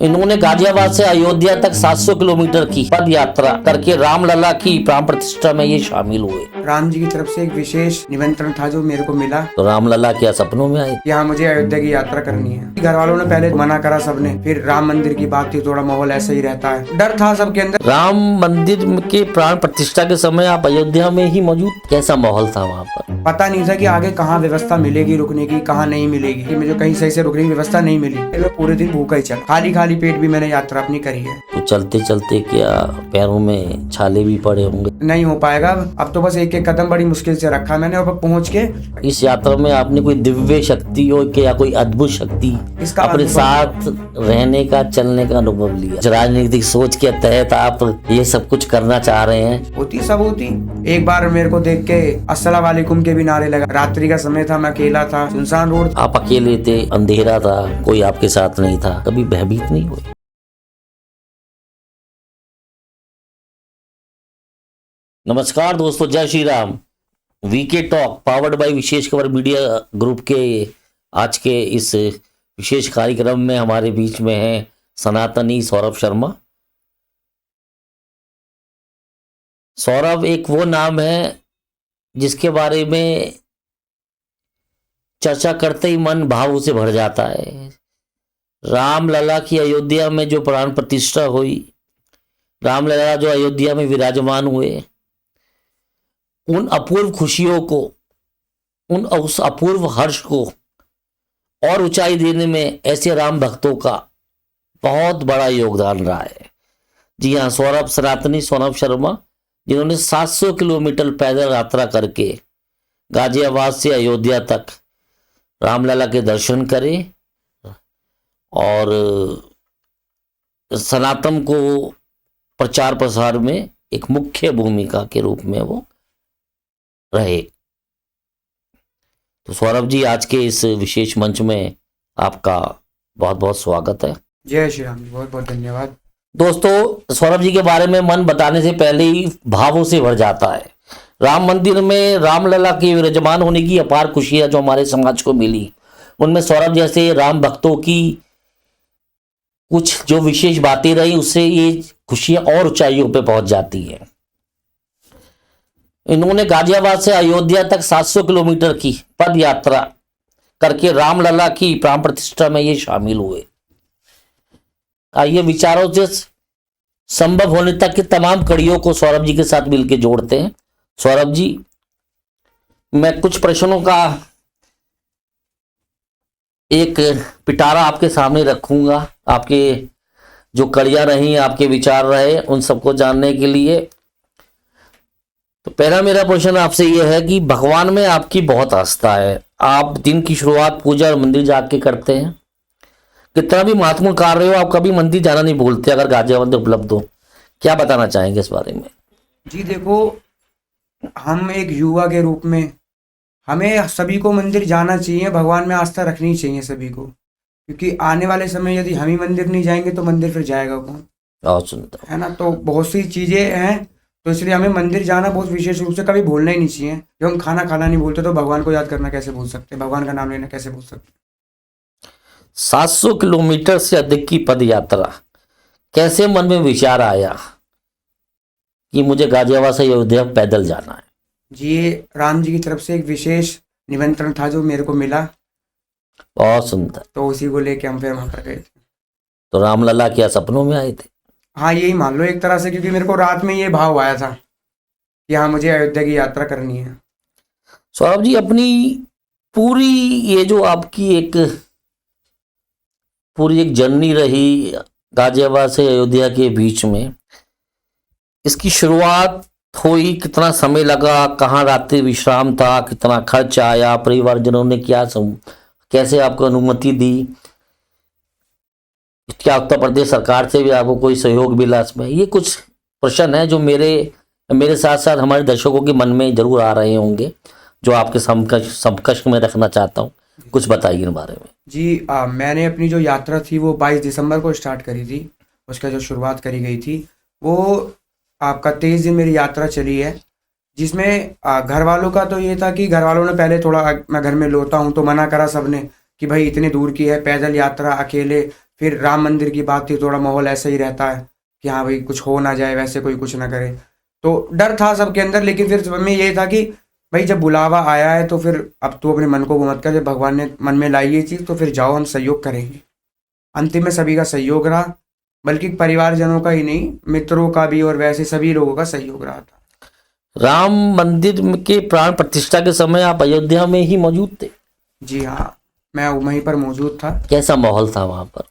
इन्होंने गाजियाबाद से अयोध्या तक 700 किलोमीटर की पद यात्रा करके रामलला की प्राण प्रतिष्ठा में ये शामिल हुए। राम जी की तरफ से एक विशेष निमंत्रण था जो मेरे को मिला। तो रामलला क्या सपनों में आए? यहाँ मुझे अयोध्या की यात्रा करनी है। घर वालों ने पहले मना करा सबने, फिर राम मंदिर की बात थी, थोड़ा माहौल ऐसा ही रहता है, डर था सबके अंदर। राम मंदिर के प्राण प्रतिष्ठा के समय आप अयोध्या में ही मौजूद, कैसा माहौल था वहाँ पर? पता नहीं था कि आगे कहाँ व्यवस्था मिलेगी रुकने की, कहाँ नहीं मिलेगी। मुझे कहीं सही से रुकने की व्यवस्था नहीं मिली। मैं पूरे दिन भूखा ही चला, खाली खाली पेट भी मैंने यात्रा अपनी करी है। तो चलते चलते क्या पैरों में छाले भी पड़े होंगे? नहीं हो पाएगा, अब तो बस एक एक कदम बड़ी मुश्किल से रखा मैंने। और पहुँच के इस यात्रा में आपने कोई दिव्य शक्ति हो या कोई अद्भुत शक्ति इसका अपने साथ रहने का, चलने का अनुभव लिया? राजनीतिक सोच के तहत आप ये सब कुछ करना चाह रहे हैं? होती सब होती। एक बार मेरे को देख के अस्सलाम वालेकुम के भी नारे लगा। रात्रि का समय था, मैं अकेला था, सुनसान रोड। आप अकेले थे, अंधेरा था, कोई आपके साथ नहीं था, कभी भयभीत नहीं हुए? नमस्कार दोस्तों, जय Shri Ram. VK talk powered by Vishesh Khabar media group के आज के इस विशेष कार्यक्रम में हमारे बीच में है सनातनी सौरभ शर्मा। सौरभ एक वो नाम है जिसके बारे में चर्चा करते ही मन भाव से भर जाता है। रामलला की अयोध्या में जो प्राण प्रतिष्ठा हुई, रामलला जो अयोध्या में विराजमान हुए, उन अपूर्व खुशियों को, उस अपूर्व हर्ष को और ऊंचाई देने में ऐसे राम भक्तों का बहुत बड़ा योगदान रहा है। जी हाँ, सौरभ सनातनी सौरभ शर्मा, जिन्होंने 700 किलोमीटर पैदल यात्रा करके गाजियाबाद से अयोध्या तक रामलला के दर्शन करे और सनातन को प्रचार प्रसार में एक मुख्य भूमिका के रूप में वो रहे। तो सौरभ जी, आज के इस विशेष मंच में आपका बहुत बहुत स्वागत है। जय श्री राम, बहुत बहुत धन्यवाद। दोस्तों, सौरभ जी के बारे में मन बताने से पहले ही भावों से भर जाता है। राम मंदिर में रामलला के विराजमान होने की अपार खुशियां जो हमारे समाज को मिली, उनमें सौरभ जैसे राम भक्तों की कुछ जो विशेष बातें रही, उससे ये खुशियां और ऊंचाइयों पे पहुंच जाती हैं। इन्होंने गाजियाबाद से अयोध्या तक 700 किलोमीटर की पद यात्रा करके रामलला की प्राण प्रतिष्ठा में ये शामिल हुए। आइए विचारों से संभव होने तक की तमाम कड़ियों को सौरभ जी के साथ मिलकर जोड़ते हैं। सौरभ जी, मैं कुछ प्रश्नों का एक पिटारा आपके सामने रखूंगा। आपके जो कड़ियां रही, आपके विचार रहे, उन सबको जानने के लिए। तो पहला मेरा प्रश्न आपसे यह है कि भगवान में आपकी बहुत आस्था है। आप दिन की शुरुआत पूजा और मंदिर जाके करते हैं। कितना भी महत्वपूर्ण कार्य हो, आप कभी मंदिर जाना नहीं भूलते अगर गाजियाबाद उपलब्ध हो। क्या बताना चाहेंगे इस बारे में? जी देखो, हम एक युवा के रूप में हमें सभी को मंदिर जाना चाहिए, भगवान में आस्था रखनी चाहिए सभी को। क्योंकि आने वाले समय यदि हम ही मंदिर नहीं जाएंगे तो मंदिर फिर जाएगा कौन? और सुनता है ना। तो बहुत सी चीजें हैं, तो इसलिए हमें मंदिर जाना बहुत विशेष रूप से कभी भूलना ही नहीं चाहिए। जब हम खाना खाना नहीं भूलते तो भगवान को याद करना कैसे भूल सकते, भगवान का नाम लेना कैसे भूल सकते। 700 किलोमीटर से अधिक की पद यात्रा, कैसे मन में विचार आया कि मुझे गाजियाबाद से अयोध्या पैदल जाना है? जी, ये राम जी की तरफ से एक विशेष निमंत्रण था जो मेरे को मिला। बहुत सुंदर। तो उसी को लेके हम फिर वहां पर गए थे। तो रामलला क्या सपनों में आए थे? हाँ, यही मान लो एक तरह से, क्योंकि मेरे को रात में ये भाव आया था कि हाँ मुझे अयोध्या की यात्रा करनी है। सौरभ जी, अपनी पूरी ये जो आपकी पूरी एक जर्नी रही गाजियाबाद से अयोध्या के बीच में, इसकी शुरुआत हुई, कितना समय लगा, कहाँ रात्रि विश्राम था, कितना खर्च आया, परिवारजनों ने कैसे आपको अनुमति दी, क्या उत्तर प्रदेश सरकार से भी आपको कोई सहयोग मिला इसमें? ये कुछ प्रश्न है जो मेरे साथ साथ हमारे दर्शकों के मन में जरूर आ रहे होंगे, जो आपके समकक्ष में रखना चाहता हूँ। कुछ बताइए इन बारे में। जी, मैंने अपनी जो यात्रा थी वो 22 दिसंबर को स्टार्ट करी थी। उसका जो शुरुआत करी गई थी वो आपका 23 दिन मेरी यात्रा चली है, जिसमें घर वालों का तो ये था कि घर वालों ने पहले थोड़ा, मैं घर में लोता हूँ तो मना करा सबने कि भाई इतने दूर की है पैदल यात्रा अकेले, फिर राम मंदिर की बात थी, थोड़ा माहौल ऐसा ही रहता है कि हाँ भाई कुछ हो ना जाए, वैसे कोई कुछ ना करे, तो डर था सबके अंदर। लेकिन फिर सब में ये था कि भाई जब बुलावा आया है तो फिर अब तो अपने मन को वो मत कर, जब भगवान ने मन में लाई ये चीज़ तो फिर जाओ, हम सहयोग करेंगे। अंतिम में सभी का सहयोग रहा, बल्कि परिवारजनों का ही नहीं, मित्रों का भी और वैसे सभी लोगों का सहयोग रहा था। राम मंदिर के प्राण प्रतिष्ठा के समय आप अयोध्या में ही मौजूद थे? जी हाँ, मैं वहीं पर मौजूद था। कैसा माहौल था वहां पर?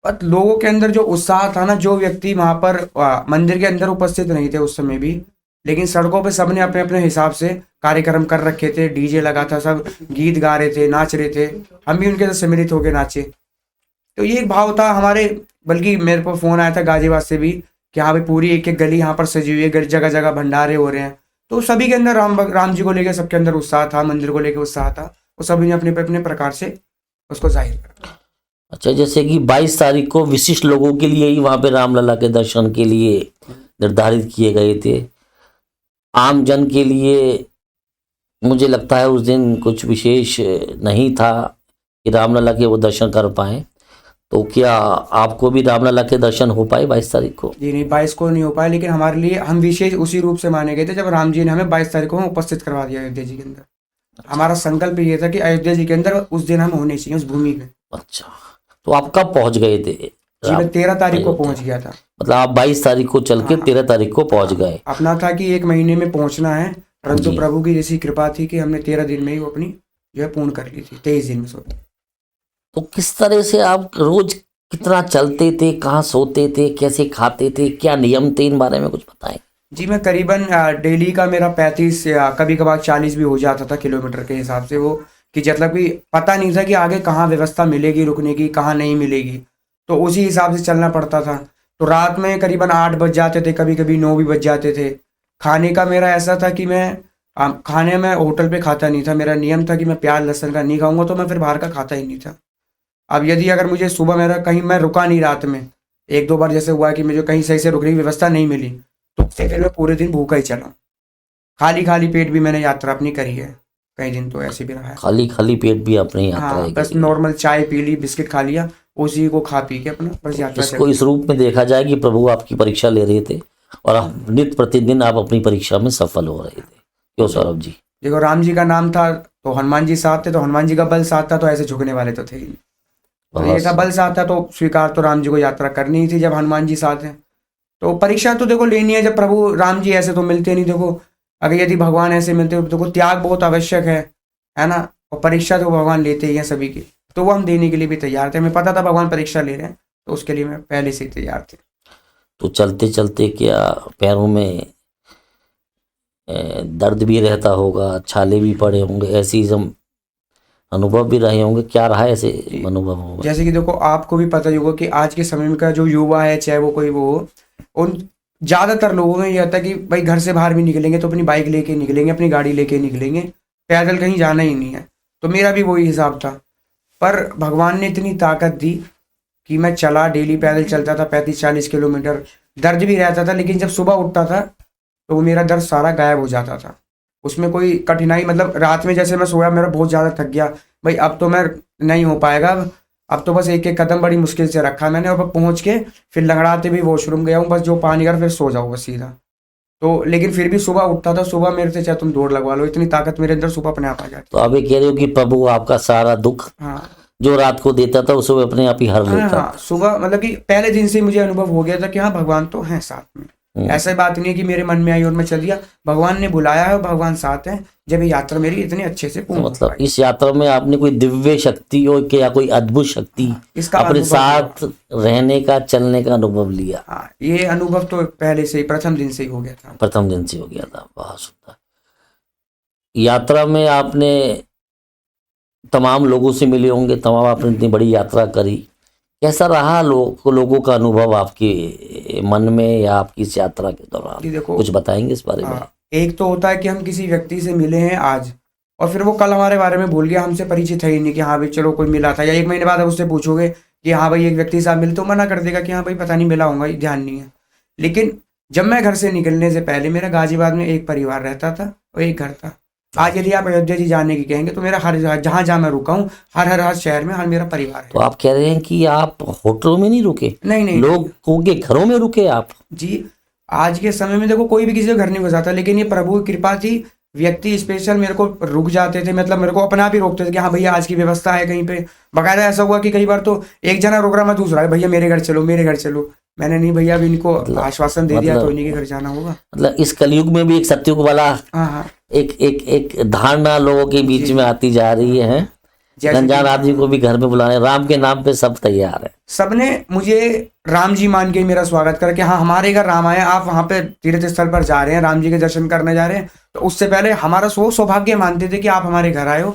बट लोगों के अंदर जो उत्साह था ना, जो व्यक्ति वहां पर मंदिर के अंदर उपस्थित नहीं थे उस समय भी, लेकिन सड़कों पे सबने अपने अपने हिसाब से कार्यक्रम कर रखे थे, डीजे लगा था, सब गीत गा रहे थे, नाच रहे थे, हम भी उनके साथ सम्मिलित होकर नाचे। तो ये एक भाव था हमारे, बल्कि मेरे को फोन आया था गाजियाबाद से भी कि हाँ भाई पूरी एक एक गली यहाँ पर सजी हुई है, जगह जगह भंडारे हो रहे हैं। तो सभी के अंदर राम जी को लेकर सबके अंदर उत्साह था, मंदिर को लेकर उत्साह था, और सभी ने अपने अपने प्रकार से उसको जाहिर करा। अच्छा, जैसे कि 22 तारीख को विशिष्ट लोगों के लिए ही वहां पे रामलला के दर्शन के लिए निर्धारित किए गए थे, आम जन के लिए मुझे लगता है उस दिन कुछ विशेष नहीं था कि रामलला के वो दर्शन कर पाए। तो क्या आपको भी रामलला के दर्शन हो पाए 22 तारीख को? जी नहीं, 22 को नहीं हो पाया, लेकिन हमारे लिए हम विशेष उसी रूप से माने गए थे जब राम जी ने हमें 22 तारीख को उपस्थित करवा दिया अयोध्या जी के अंदर। हमारा संकल्प ये था कि अयोध्या जी के अंदर उस दिन हम होने चाहिए, उस भूमि में। अच्छा, तो आप कब पहुंच गए थे? जी मैं 13 तारीख को पहुंच गया था। मतलब आप 22 तारीख को चल के 13 तारीख को पहुंच गए। अपना था कि 1 महीने में पहुंचना है, परंतु जी। प्रभु की जैसी कृपा थी कि हमने 13 दिन में ही वो अपनी जो है पूर्ण कर ली थी, 23 दिन में। सॉरी। तो किस तरह से आप रोज कितना चलते थे, कहाँ सोते थे, कैसे खाते थे, क्या नियम थे, इन बारे में कुछ बताएं। जी मैं करीबन डेली का मेरा 35 या कभी कभार 40 भी हो जाता था किलोमीटर के हिसाब से, वो कि मतलब कि पता नहीं था कि आगे कहाँ व्यवस्था मिलेगी रुकने की, कहाँ नहीं मिलेगी, तो उसी हिसाब से चलना पड़ता था। तो रात में करीबन 8 बज जाते थे, कभी कभी 9 भी बज जाते थे। खाने का मेरा ऐसा था कि मैं खाने में होटल पे खाता नहीं था, मेरा नियम था कि मैं प्याज लहसुन का नहीं खाऊंगा, तो मैं फिर बाहर का खाता ही नहीं था। अब यदि अगर मुझे सुबह मेरा कहीं मैं रुका नहीं रात में, 1-2 बार जैसे हुआ कि मुझे कहीं सही से रुकने की व्यवस्था नहीं मिली, तो फिर मैं पूरे दिन भूखा ही चला। खाली खाली पेट भी मैंने यात्रा अपनी करी है, कई दिन तो ऐसे भी रहा है। खाली खाली पेट भी अपनी यात्रा हाँ, है बस करी? नॉर्मल चाय पी ली, बिस्किट खा लिया, उसी को खा पी के अपना बस यात्रा इसको इस रूप में देखा जाए कि प्रभु आपकी परीक्षा ले रहे थे और नित्य प्रतिदिन आप अपनी परीक्षा में सफल हो रहे थे। क्यों सौरभ जी? देखो, राम जी का नाम था तो हनुमान जी साथ थे, तो हनुमान जी का बल साथ था, तो ऐसे झुकने वाले तो थे ही नहीं। तो ये था बल साथ था तो स्वीकार तो राम जी को यात्रा करनी ही थी जब हनुमान जी साथ हैं। तो परीक्षा तो देखो लेनी है, जब प्रभु राम जी ऐसे तो मिलते नहीं। देखो अगर यदि भगवान ऐसे मिलते हो तो देखो त्याग बहुत आवश्यक है ना, और परीक्षा तो भगवान लेते ही हैं सभी की, तो वो हम देने के लिए भी तैयार थे। हमें पता था भगवान परीक्षा ले रहे हैं, तो उसके लिए मैं पहले से ही तैयार थे। तो चलते चलते क्या पैरों में दर्द भी रहता होगा, छाले भी पड़े होंगे, ऐसी अनुभव भी रहे होंगे, क्या रहा ऐसे अनुभव होगा? जैसे कि देखो आपको भी पता ही होगा कि आज के समय में का जो युवा है, चाहे वो कोई वो हो, उन ज़्यादातर लोगों में ये होता है कि भाई घर से बाहर भी निकलेंगे तो अपनी बाइक लेके निकलेंगे, अपनी गाड़ी लेके निकलेंगे, पैदल कहीं जाना ही नहीं है। तो मेरा भी वही हिसाब था, पर भगवान ने इतनी ताकत दी कि मैं चला, डेली पैदल चलता था 35-40 किलोमीटर। दर्द भी रहता था, लेकिन जब सुबह उठता था तो मेरा दर्द सारा गायब हो जाता था। उसमें कोई कठिनाई, मतलब रात में जैसे मैं सोया, मेरा बहुत ज़्यादा थक गया, भाई अब तो मैं नहीं हो पाएगा, अब तो बस एक एक कदम बड़ी मुश्किल से रखा मैंने, और पहुंच के फिर लंगड़ाते भी वॉशरूम गया हूँ, बस जो पानी कर फिर सो जाओ बस सीधा। तो लेकिन फिर भी सुबह उठता था, सुबह मेरे से चाहे तुम दौड़ लगवा लो, इतनी ताकत मेरे अंदर सुबह अपने आप आ जाती। तो आप ये कह रहे हो कि प्रभु आपका सारा दुख हाँ जो रात को देता था उसे वो अपने आप ही हर लेता। हाँ, सुबह मतलब कि पहले दिन से मुझे अनुभव हो गया था कि हाँ भगवान तो हैं साथ में। ऐसा बात नहीं है कि मेरे मन में आई और मैं चल दिया, भगवान ने बुलाया है और भगवान साथ है, जब ये यात्रा मेरी इतने अच्छे से पूर्ण मतलब इस यात्रा में आपने कोई दिव्य शक्ति और या कोई अद्भुत शक्ति इसका अपने अनुभव साथ रहने का, चलने का अनुभव लिया? हाँ, ये अनुभव तो पहले से ही प्रथम दिन से ही हो गया था। प्रथम दिन से हो गया था। बहुत सुंदर। यात्रा में आपने तमाम लोगों से मिले होंगे, तमाम आपने इतनी बड़ी यात्रा करी, कैसा रहा लोगों का अनुभव आपके मन में या आपकी इस यात्रा के दौरान? देखो कुछ बताएंगे इस बारे में? एक तो होता है कि हम किसी व्यक्ति से मिले हैं आज, और फिर वो कल हमारे बारे में भूल गया, हमसे परिचित है ही नहीं कि हाँ भाई चलो कोई मिला था, या 1 महीने बाद आप उससे पूछोगे कि हाँ भाई एक व्यक्ति से आप मिले, तो मना कर देगा कि हाँ भाई पता नहीं मिला होगा, ध्यान नहीं है। लेकिन जब मैं घर से निकलने से पहले, मेरा गाजियाबाद में एक परिवार रहता था और एक घर था, आज यदि आप अयोध्या जी जाने की कहेंगे तो मेरा हर जहाँ जहाँ मैं रुका हूँ, हर शहर में हर मेरा परिवार तो है। आप कह रहे हैं कि आप होटलों में नहीं रुके, नहीं नहीं लोगों के घरों में रुके आप? जी, आज के समय में देखो कोई भी किसी के घर नहीं घुस जाता, लेकिन ये प्रभु की कृपा थी। व्यक्ति स्पेशल मेरे को रुक जाते थे, मतलब मेरे को अपना आप ही रोकते थे कि हाँ भैया आज की व्यवस्था है कहीं पे। बकायदा ऐसा हुआ कि कई बार तो एक जना रोक रहा, मैं दूसरा भैया मेरे घर चलो मेरे घर चलो। मैंने नहीं भैया, अभी इनको आश्वासन दे दिया तो इन्हीं के घर जाना होगा। मतलब इस कलयुग में भी एक सत्युग वाला हाँ हाँ, एक धारणा लोगों के बीच में आती जा रही है। जैसे अनजान आदमी को भी घर में बुलाने, राम के नाम पे सब तैयार है। सबने मुझे राम जी मान के मेरा स्वागत करके, हाँ हमारे घर राम आए, आप वहाँ पे तीर्थ स्थल पर जा रहे हैं, राम जी के दर्शन करने जा रहे हैं, तो उससे पहले हमारा सौभाग्य मानते थे कि आप हमारे घर आए हो।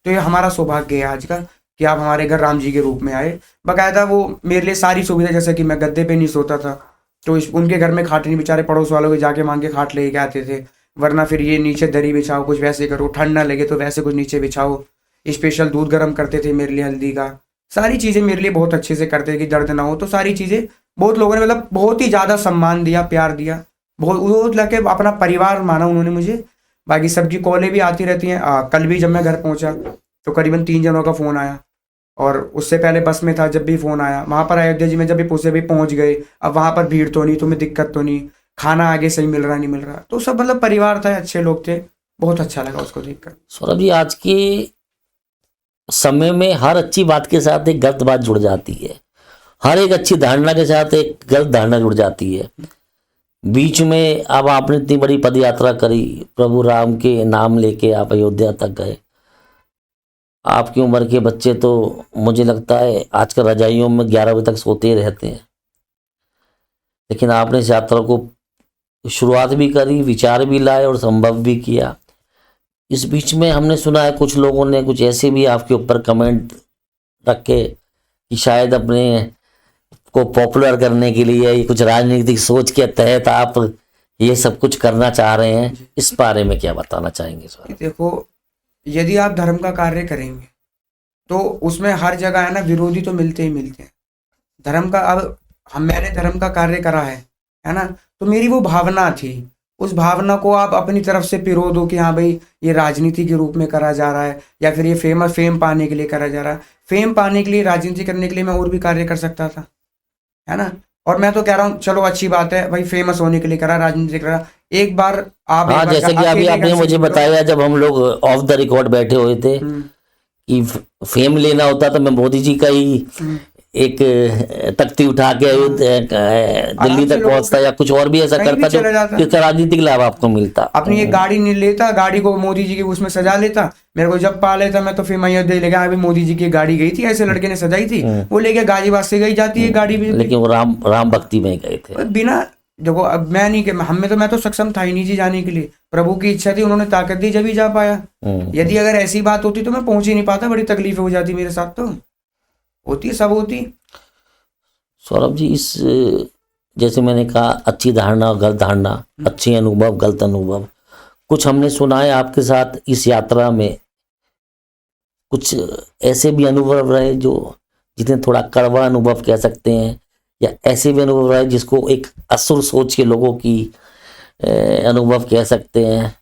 तो ये हमारा सौभाग्य है आज का कि आप हमारे घर राम जी के रूप में आए। बाकायदा वो मेरे लिए सारी सुविधा, जैसे कि मैं गद्दे पे नहीं सोता था तो उनके घर में खाट नहीं, बेचारे पड़ोस वालों के जाके मांग के खाट लेके आते थे। वरना फिर ये नीचे दरी बिछाओ, कुछ वैसे करो, ठंड ना लगे तो वैसे कुछ नीचे बिछाओ। स्पेशल दूध गर्म करते थे मेरे लिए हल्दी का, सारी चीज़ें मेरे लिए बहुत अच्छे से करते थे कि दर्द ना हो। तो सारी चीज़ें बहुत लोगों ने मतलब बहुत ही ज़्यादा सम्मान दिया, प्यार दिया, बहुत वो लगे अपना परिवार माना उन्होंने मुझे। बाकी सबकी कॉलें भी आती रहती हैं। कल भी जब मैं घर पहुंचा तो करीबन 3 जनों का फ़ोन आया, और उससे पहले बस में था जब भी फ़ोन आया। वहाँ पर अयोध्या जी में जब भी पहुँच गए, अब वहाँ पर भीड़ तो नहीं, तुम्हें दिक्कत तो नहीं, खाना आगे सही मिल रहा नहीं मिल रहा, तो सब मतलब परिवार था, अच्छे लोग थे, बहुत अच्छा लगा उसको देखकर। सौरभ जी, आज के समय में हर अच्छी बात के साथ एक गलत बात जुड़ जाती है, हर एक अच्छी धारणा के साथ एक गलत धारणा जुड़ जाती है। बीच में अब आपने इतनी बड़ी पद यात्रा करी, प्रभु राम के नाम लेके आप अयोध्या तक गए। आपकी उम्र के बच्चे तो मुझे लगता है आजकल रजाइयों में 11 बजे तक सोते ही रहते हैं, लेकिन आपने इस यात्रा को शुरुआत भी करी, विचार भी लाए और संभव भी किया। इस बीच में हमने सुना है कुछ लोगों ने कुछ ऐसे भी आपके ऊपर कमेंट रखे कि शायद अपने को पॉपुलर करने के लिए कुछ राजनीतिक सोच के तहत आप ये सब कुछ करना चाह रहे हैं। इस बारे में क्या बताना चाहेंगे सर? देखो, यदि आप धर्म का कार्य करेंगे तो उसमें हर जगह है ना विरोधी तो मिलते ही मिलते हैं। धर्म का, अब मैंने धर्म का कार्य करा है ना, तो मेरी वो भावना थी, उस भावना को आप अपनी तरफ से पिरो दो कि हाँ भाई ये राजनीति के रूप में करा जा रहा है, या फिर ये फेम पाने के लिए करा जा रहा है। फेम पाने के लिए, राजनीति करने के लिए मैं और भी कार्य कर सकता था, है ना। और मैं तो कह रहा हूँ चलो अच्छी बात है भाई, फेमस होने के लिए करा, राजनीति करा। एक बार आप हाँ, जैसे कि अभी आपने मुझे बताया जब हम लोग ऑफ द रिकॉर्ड बैठे हुए थे कि फेम लेना होता तो मैं मोदी जी का ही एक तख्ती उठा के दिल्ली तक पहुंचता या कुछ और भी ऐसा करता जो किसका राजनीतिक लाभ आपको मिलता। अपनी एक गाड़ी नहीं लेता, गाड़ी को मोदी जी की उसमें सजा लेता, मेरे को जब पा लेता मैं तो फिर मैं अयोध्या ले गया, अभी मोदी जी की गाड़ी गई थी, ऐसे लड़के ने सजाई थी, वो लेके गाजीबाद से गई जाती है गाड़ी भी। लेकिन वो राम भक्ति में गए थे बिना, देखो अब मैं नहीं कि हमें तो, मैं तो सक्षम था ही नहीं जी जाने के लिए, प्रभु की इच्छा थी, उन्होंने ताकत दी जब ही जा पाया। यदि अगर ऐसी बात होती तो मैं पहुंच ही नहीं पाता, बड़ी तकलीफ हो जाती मेरे साथ, तो होती सब होती। सौरभ जी, इस जैसे मैंने कहा अच्छी धारणा गलत धारणा, अच्छे अनुभव गलत अनुभव, कुछ हमने सुना है आपके साथ इस यात्रा में कुछ ऐसे भी अनुभव रहे जो जितने थोड़ा कड़वा अनुभव कह सकते हैं, या ऐसे भी अनुभव रहे जिसको एक असुर सोच के लोगों की अनुभव कह सकते हैं।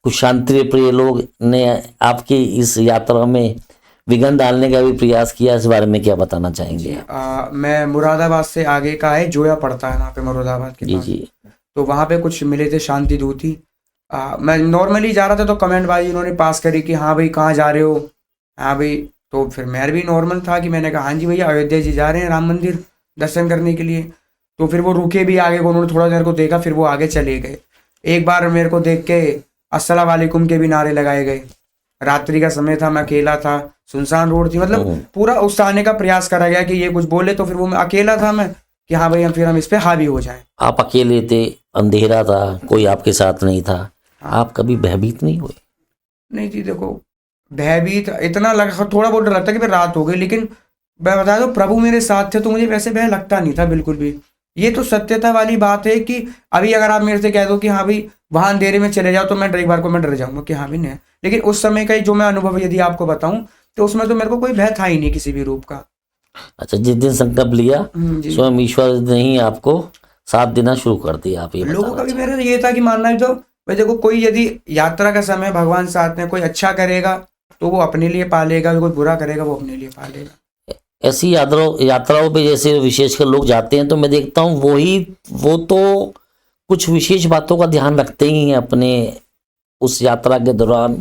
कुछ शांति प्रिय लोग ने आपकी इस यात्रा में विघ्न डालने का भी प्रयास किया, इस बारे में क्या बताना चाहेंगे? मैं मुरादाबाद से आगे का है, जोया पड़ता है वहाँ पे मुरादाबाद के पास। जी, तो वहाँ पे कुछ मिले थे शांति दूती। मैं नॉर्मली जा रहा था तो कमेंट भाई उन्होंने पास करी कि हाँ भाई कहाँ जा रहे हो, हाँ भाई, तो फिर मैं भी नॉर्मल था कि मैंने कहा हाँ जी भैया अयोध्या जी जा रहे हैं राम मंदिर दर्शन करने के लिए। तो फिर वो रुके भी आगे, उन्होंने थोड़ा देर को देखा, फिर वो आगे चले गए। एक बार मेरे को देख के अस्सलाम वालेकुम के भी नारे लगाए गए। रात्रि का समय था, मैं अकेला था, सुनसान रोड थी, मतलब पूरा उकसाने का प्रयास करा गया कि ये कुछ बोले, तो फिर वो अकेला था मैं कि हाँ भाई हम इस पे हावी हो जाएं। आप अकेले थे, अंधेरा था, कोई आपके साथ नहीं था, आप कभी भयभीत नहीं हुए? नहीं जी, देखो भयभीत इतना लगा, थोड़ा बहुत डर लगता कि फिर रात हो गई, लेकिन मैं बता दो प्रभु मेरे साथ थे तो मुझे वैसे भय लगता नहीं था बिल्कुल भी। ये तो सत्यता वाली बात है कि अभी अगर आप मेरे से कह दो कि हाँ भाई वहाँ अंधेरे में चले जाओ तो मैं एक बार को मैं डर जाऊंगा कि हाँ भी नहीं, लेकिन उस समय का जो मैं अनुभव यदि आपको बताऊं तो उसमें तो मेरे को कोई भय था ही नहीं किसी भी रूप का। अच्छा, जिस दिन संकल्प लिया स्वयं ईश्वर ने ही आपको साथ देना शुरू कर दिया। आप ये लोगों का भी मेरा ये था कि मानना है तो भाई देखो, कोई यदि यात्रा का समय भगवान साथ में कोई अच्छा करेगा तो वो अपने लिए पालेगा, कोई बुरा करेगा वो अपने लिए पालेगा। ऐसी यात्राओं पे जैसे विशेषकर लोग जाते हैं तो मैं देखता हूँ वो तो कुछ विशेष बातों का ध्यान रखते ही हैं अपने उस यात्रा के दौरान,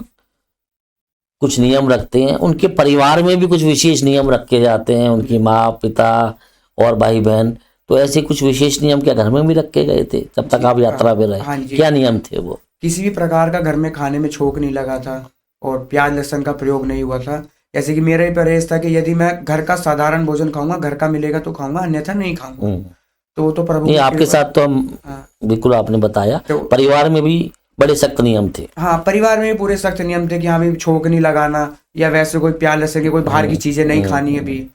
कुछ नियम रखते हैं। उनके परिवार में भी कुछ विशेष नियम रखे जाते हैं, उनकी माँ पिता और भाई बहन। तो ऐसे कुछ विशेष नियम क्या घर में भी रखे गए थे जब तक आप यात्रा पे रहे? हाँ जी। क्या नियम थे वो? किसी भी प्रकार का घर में खाने में छोंक नहीं लगा था और प्याज लहसुन का प्रयोग नहीं हुआ था। जैसे कि मेरा ही परहेज था कि यदि मैं घर का साधारण भोजन खाऊंगा, घर का मिलेगा तो खाऊंगा, अन्यथा नहीं खाऊंगा। तो वो तो प्रभु नहीं, की आपके कृपा। साथ तो हम हाँ, बिल्कुल आपने बताया तो परिवार में भी बड़े सख्त नियम थे। हाँ, परिवार में भी पूरे सख्त नियम थे कि हाँ भाई छोंक नहीं लगाना, या वैसे कोई प्याज लहसुन की कोई बाहर की चीजें नहीं खानी है भी।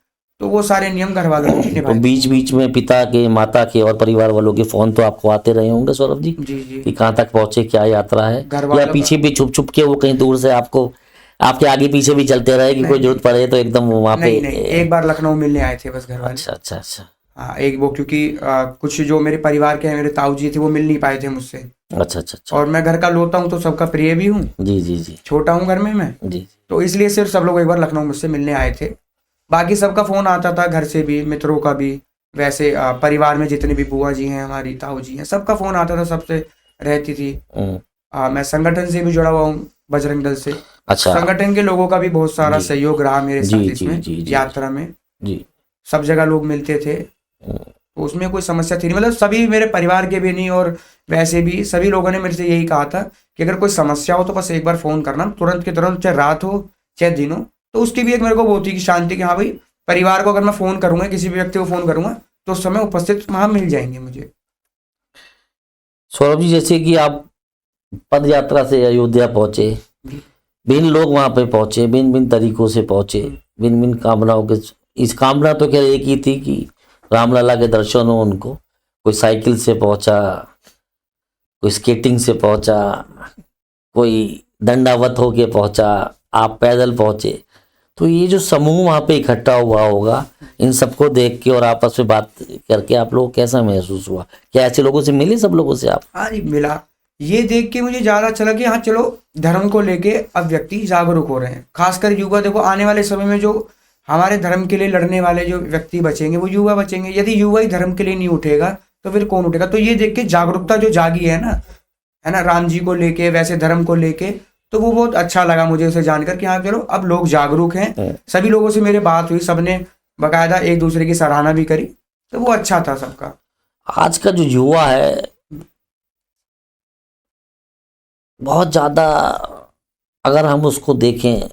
तो वो सारे नियम घर वालों ने तो निभाए। बीच बीच में पिता के, माता के और परिवार वालों के फोन तो आपको आते रहे होंगे सौरभ जी जी जी। कि कहाँ तक पहुंचे, क्या यात्रा है, घर या वालों पीछे भी छुप छुप के वो कहीं दूर से आपको आपके आगे पीछे भी चलते रहे कि कोई जरूरत पड़े तो एकदम वहां पे? नहीं नहीं, एक बार लखनऊ मिलने आए थे बस घर वाले। अच्छा अच्छा अच्छा हाँ, एक वो क्योंकि कुछ जो मेरे परिवार के हैं, मेरे ताऊ जी थे, वो मिल नहीं पाए थे मुझसे। अच्छा अच्छा अच्छा। और मैं घर का लोता हूँ तो सबका प्रिय भी हूँ, जी जी जी छोटा हूँ घर में मैं। जी। तो इसलिए सिर्फ सब लोग एक बार लखनऊ मुझसे मिलने आए थे। बाकी सबका फोन आता था, घर से भी, मित्रों का भी। वैसे परिवार में जितने भी बुआ जी हैं, हमारी ताऊ जी हैं, सबका फोन आता था, सबसे रहती थी। मैं संगठन से भी जुड़ा हुआ हूँ, बजरंग दल से। अच्छा संगठन के लोगों का भी बहुत सारा जी। सहयोग रहा मेरे जी, साथ जी, इसमें जी, जी। यात्रा में। जी सब जगह लोग मिलते थे, तो उसमें कोई समस्या थी नहीं। मतलब सभी मेरे परिवार के भी नहीं, और वैसे भी सभी लोगों ने मेरे से यही कहा था कि अगर कोई समस्या हो तो बस एक बार फोन करना, तुरंत के तुरंत, चाहे रात हो चाहे दिन हो। तो उसकी भी एक मेरे को वो थी कि शांति, कि हाँ भाई परिवार को अगर मैं फोन करूंगा, किसी भी व्यक्ति को फोन करूंगा, तो उस समय उपस्थित वहां मिल जाएंगे मुझे। सौरभ जी, जैसे कि आप पद यात्रा से अयोध्या पहुंचे, भिन्न लोग वहां पे पहुंचे, भिन्न भिन्न तरीकों से पहुंचे, भिन्न भिन्न कामनाओं के। इस कामना तो खैर एक ही थी कि रामलला के दर्शन हो उनको। कोई साइकिल से पहुंचा, कोई स्केटिंग से पहुंचा, कोई दंडावत होके पहुंचा, आप पैदल पहुंचे। तो ये जो समूह वहां पे इकट्ठा हुआ होगा, इन सबको देख के और आपस में बात करके आप लोगों को कैसा महसूस हुआ? क्या ऐसे लोगों से मिले सब लोगों से आप? हाँ जी, मिला। ये देख के मुझे ज्यादा अच्छा लगा कि हाँ चलो, धर्म को लेके अब व्यक्ति जागरूक हो रहे हैं, खासकर युवा। देखो, आने वाले समय में जो हमारे धर्म के लिए लड़ने वाले जो व्यक्ति बचेंगे वो युवा बचेंगे। यदि युवा ही धर्म के लिए नहीं उठेगा तो फिर कौन उठेगा? तो ये देख के जागरूकता जो जागी है ना, राम जी को लेके, वैसे धर्म को लेके, तो वो बहुत अच्छा लगा मुझे उसे जानकर कि हाँ चलो अब लोग जागरूक हैं। सभी लोगों से मेरे बात हुई, सबने बकायदा एक दूसरे की सराहना भी करी, तो वो अच्छा था सबका। आज का जो युवा है बहुत ज्यादा, अगर हम उसको देखें,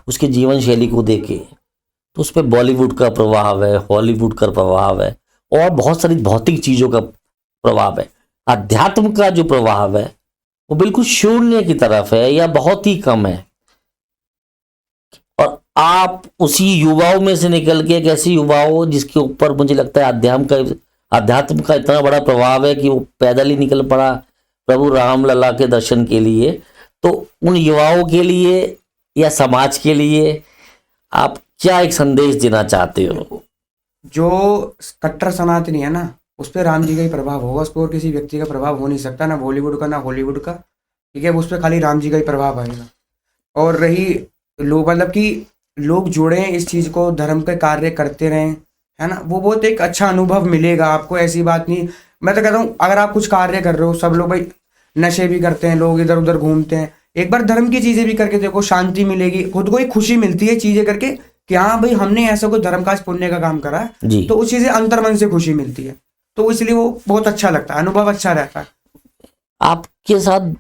उसके जीवन शैली को देखें, तो उस पर बॉलीवुड का प्रभाव है, हॉलीवुड का प्रभाव है, और बहुत सारी भौतिक चीजों का प्रभाव है। अध्यात्म का जो प्रभाव है वो बिल्कुल शून्य की तरफ है या बहुत ही कम है। और आप उसी युवाओं में से निकल के एक ऐसे युवाओं जिसके ऊपर मुझे लगता है अध्यात्म का इतना बड़ा प्रभाव है कि वो पैदल ही निकल पड़ा प्रभु रामलला के दर्शन के लिए। तो उन युवाओं के लिए या समाज के लिए आप क्या एक संदेश देना चाहते हो? जो कट्टर सनातनी है ना, उस पर राम जी का ही प्रभाव होगा, उस पर और किसी व्यक्ति का प्रभाव हो नहीं सकता, ना बॉलीवुड का ना हॉलीवुड का। ठीक है, उस पर खाली राम जी का ही प्रभाव आएगा। और रही लोग, मतलब कि लोग जुड़े इस चीज को, धर्म के कार्य करते रहें, है ना, वो बहुत एक अच्छा अनुभव मिलेगा आपको। ऐसी बात नहीं, मैं तो कहता हूँ अगर आप कुछ कार्य कर रहे हो, सब लोग भाई नशे भी करते हैं, लोग इधर उधर घूमते हैं, एक बार धर्म की चीजें भी करके देखो, शांति मिलेगी, खुद को एक खुशी मिलती है चीजें करके कि हाँ भाई हमने ऐसा कोई धर्म काज पुण्य का काम करा है, तो उस चीज से अंतर मन से खुशी मिलती है। तो इसलिए वो बहुत अच्छा लगता है, अनुभव अच्छा रहता है। आपके साथ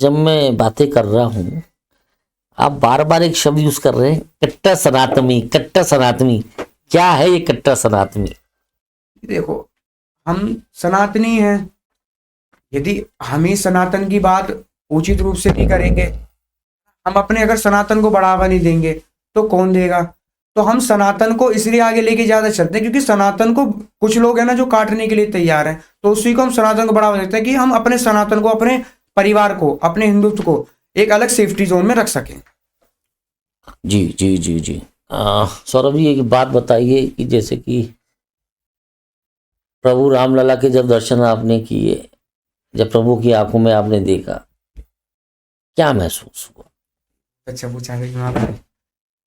जब मैं बातें कर रहा हूँ, आप बार बार एक शब्द यूज कर रहे हैं, कट्टर सनातनी। कट्टर सनातनी क्या है ये कट्टर सनातनी? देखो, हम सनातनी हैं, यदि हम ही सनातन की बात उचित रूप से नहीं करेंगे, हम अपने अगर सनातन को बढ़ावा नहीं देंगे तो कौन देगा? तो हम सनातन को इसलिए आगे लेके ज्यादा चलते हैं क्योंकि सनातन को कुछ लोग हैं ना जो काटने के लिए तैयार हैं, तो उसी को हम सनातन को बढ़ावा देते हैं कि हम अपने सनातन को, अपने परिवार को, अपने हिंदुत्व को एक अलग सेफ्टी जोन में रख सकें। जी जी जी जी। सौरभ जी, एक बात बताइए कि जैसे कि प्रभु रामलला के जब दर्शन आपने किए जब प्रभु की आंखों में आपने देखा, क्या महसूस हुआ? अच्छा पूछा है वहाँ पर।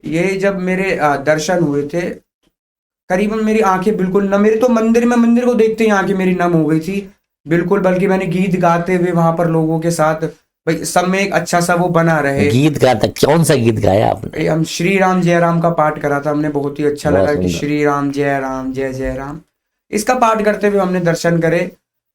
ये जब मेरे दर्शन हुए थे, करीबन मेरी आंखें बिल्कुल न, मेरे तो मंदिर को देखते ही आंखें मेरी नम हो गई थी बिल्कुल। बल्कि मैंने गीत गाते हुए वहां पर लोगों के साथ, भाई सब में एक अच्छा सा वो बना रहे। गीत गाता, कौन सा गीत गाया आपने? हम श्री राम जय राम का पाठ करा था हमने, बहुत ही अच्छा बहुत लगा कि सुंदर। श्री राम जय जय राम, इसका पाठ करते हुए हमने दर्शन करे।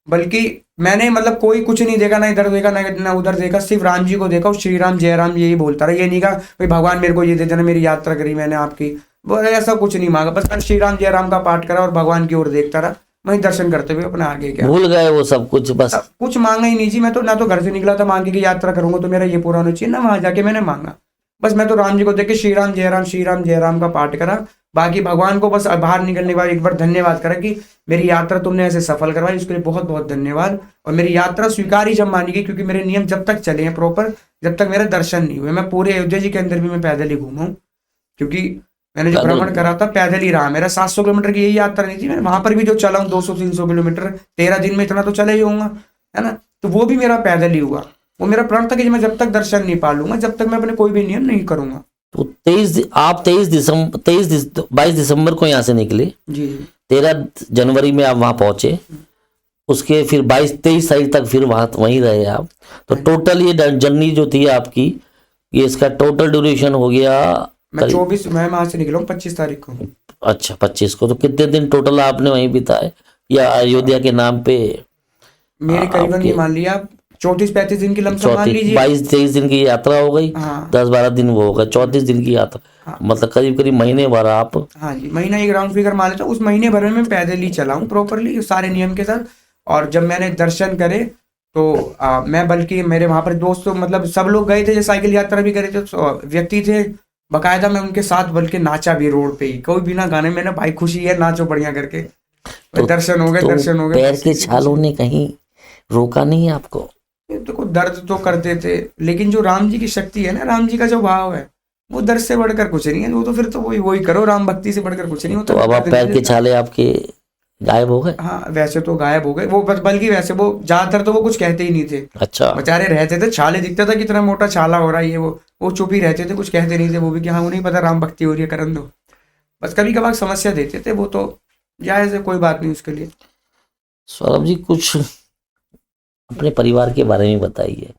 बल्कि मैंने मतलब कोई कुछ नहीं देखा, ना इधर देखा ना उधर देखा, सिर्फ राम जी को देखा, श्री राम जय राम यही बोलता रहा। ये नहीं कहा भाई भगवान मेरे को ये दे देना, मेरी यात्रा करी मैंने आपकी, वो ऐसा कुछ नहीं मांगा। बस मैंने श्री राम जय राम का पाठ करा और भगवान की ओर देखता रहा, वहीं दर्शन करते हुए अपना आगे गया। भूल गए वो सब कुछ, बस कुछ मांगा ही नहीं जी। मैं तो ना तो घर से निकला था मांगे की यात्रा करूंगा तो मेरा ये पूरा होना चाहिए, ना वहां जाके मैंने मांगा। बस मैं तो राम जी को देख के श्री राम जय राम का पाठ करा। बाकी भगवान को बस बाहर निकलने के बाद एक बार धन्यवाद करा कि मेरी यात्रा तुमने ऐसे सफल करवाई, इसके लिए बहुत बहुत धन्यवाद। और मेरी यात्रा स्वीकार ही जब मानी गई, क्योंकि मेरे नियम जब तक चले हैं प्रॉपर, जब तक मेरे दर्शन नहीं हुए। मैं पूरे अयोध्या जी के अंदर भी मैं पैदल ही घूमा हूँ, क्योंकि मैंने जो भ्रमण करा था पैदल ही रहा। मेरा 700 किलोमीटर की यही यात्रा नहीं थी, मैं वहां पर भी जो चला हूँ 200-300 किलोमीटर 13 दिन में, इतना तो चला ही होऊंगा, है ना। तो वो भी मेरा पैदल ही हुआ। वो मेरा प्रण था कि मैं जब तक दर्शन नहीं पा लूंगा, जब तक मैं अपने कोई भी नियम नहीं करूंगा। तो 22 दिसंबर को यहाँ से निकले जी 13 जनवरी में आप वहां पहुंचे, उसके फिर 22-23 तारीख तक फिर वहीं रहे आप। तो टोटल ये जर्नी जो थी आपकी, ये इसका टोटल ड्यूरेशन हो गया। मैं वहां से निकला हूँ 25 तारीख को। अच्छा 25 को। तो कितने दिन टोटल आपने वहीं बिताए, या अयोध्या के नाम पे? मेरे करीबन ये मान लिया 34-35 दिन की लमसम मान लीजिए। 22-23 दिन की यात्रा हो गई। हाँ। 10-12 दिन वो हो गए, 34 दिन की यात्रा। हाँ। मतलब करीब करीब महीने भर आप। हाँ जी, महीना एक राउंड फिगर मान लेता हूँ। उस महीने भर में मैं पैदल ही चला हूँ प्रॉपरली सारे नियम के साथ। और जब मैंने दर्शन करे तो मैं, बल्कि मेरे वहां पर दोस्तों मतलब सब लोग गए थे जो साइकिल यात्रा भी करे थे, तो व्यक्ति थे बकायदा, मैं उनके साथ बल्कि नाचा भी रोड पे ही, कोई बिना गाने। मैंने भाई खुशी है नाचो बढ़िया करके। तो दर्शन हो गए, दर्शन हो गए। पैर के छालों ने कहीं रोका नहीं आपको? देखो दर्द तो करते थे, लेकिन जो राम जी की शक्ति है ना, राम जी का जो भाव है, वो दर्द से बढ़कर कुछ नहीं है। वो तो फिर तो वही करो, राम भक्ति से बढ़कर कुछ नहीं होता। तो अब आप पैर के छाले आपके गायब हो गए? हाँ वैसे तो गायब हो गए वो, बल्कि वैसे वो ज्यादातर तो वो कुछ कहते ही नहीं थे। अच्छा। बेचारे रहते थे, छाले दिखता था कितना मोटा छाला हो रहा है ये वो चुप ही रहते थे, कुछ कहते नहीं थे वो भी कि हाँ उन्हें पता राम भक्ति हो रही है, करन दो। बस कभी कभार समस्या देते थे, वो तो जायज है, कोई बात नहीं उसके लिए। सौरभ जी कुछ अपने परिवार के बारे में बताइए,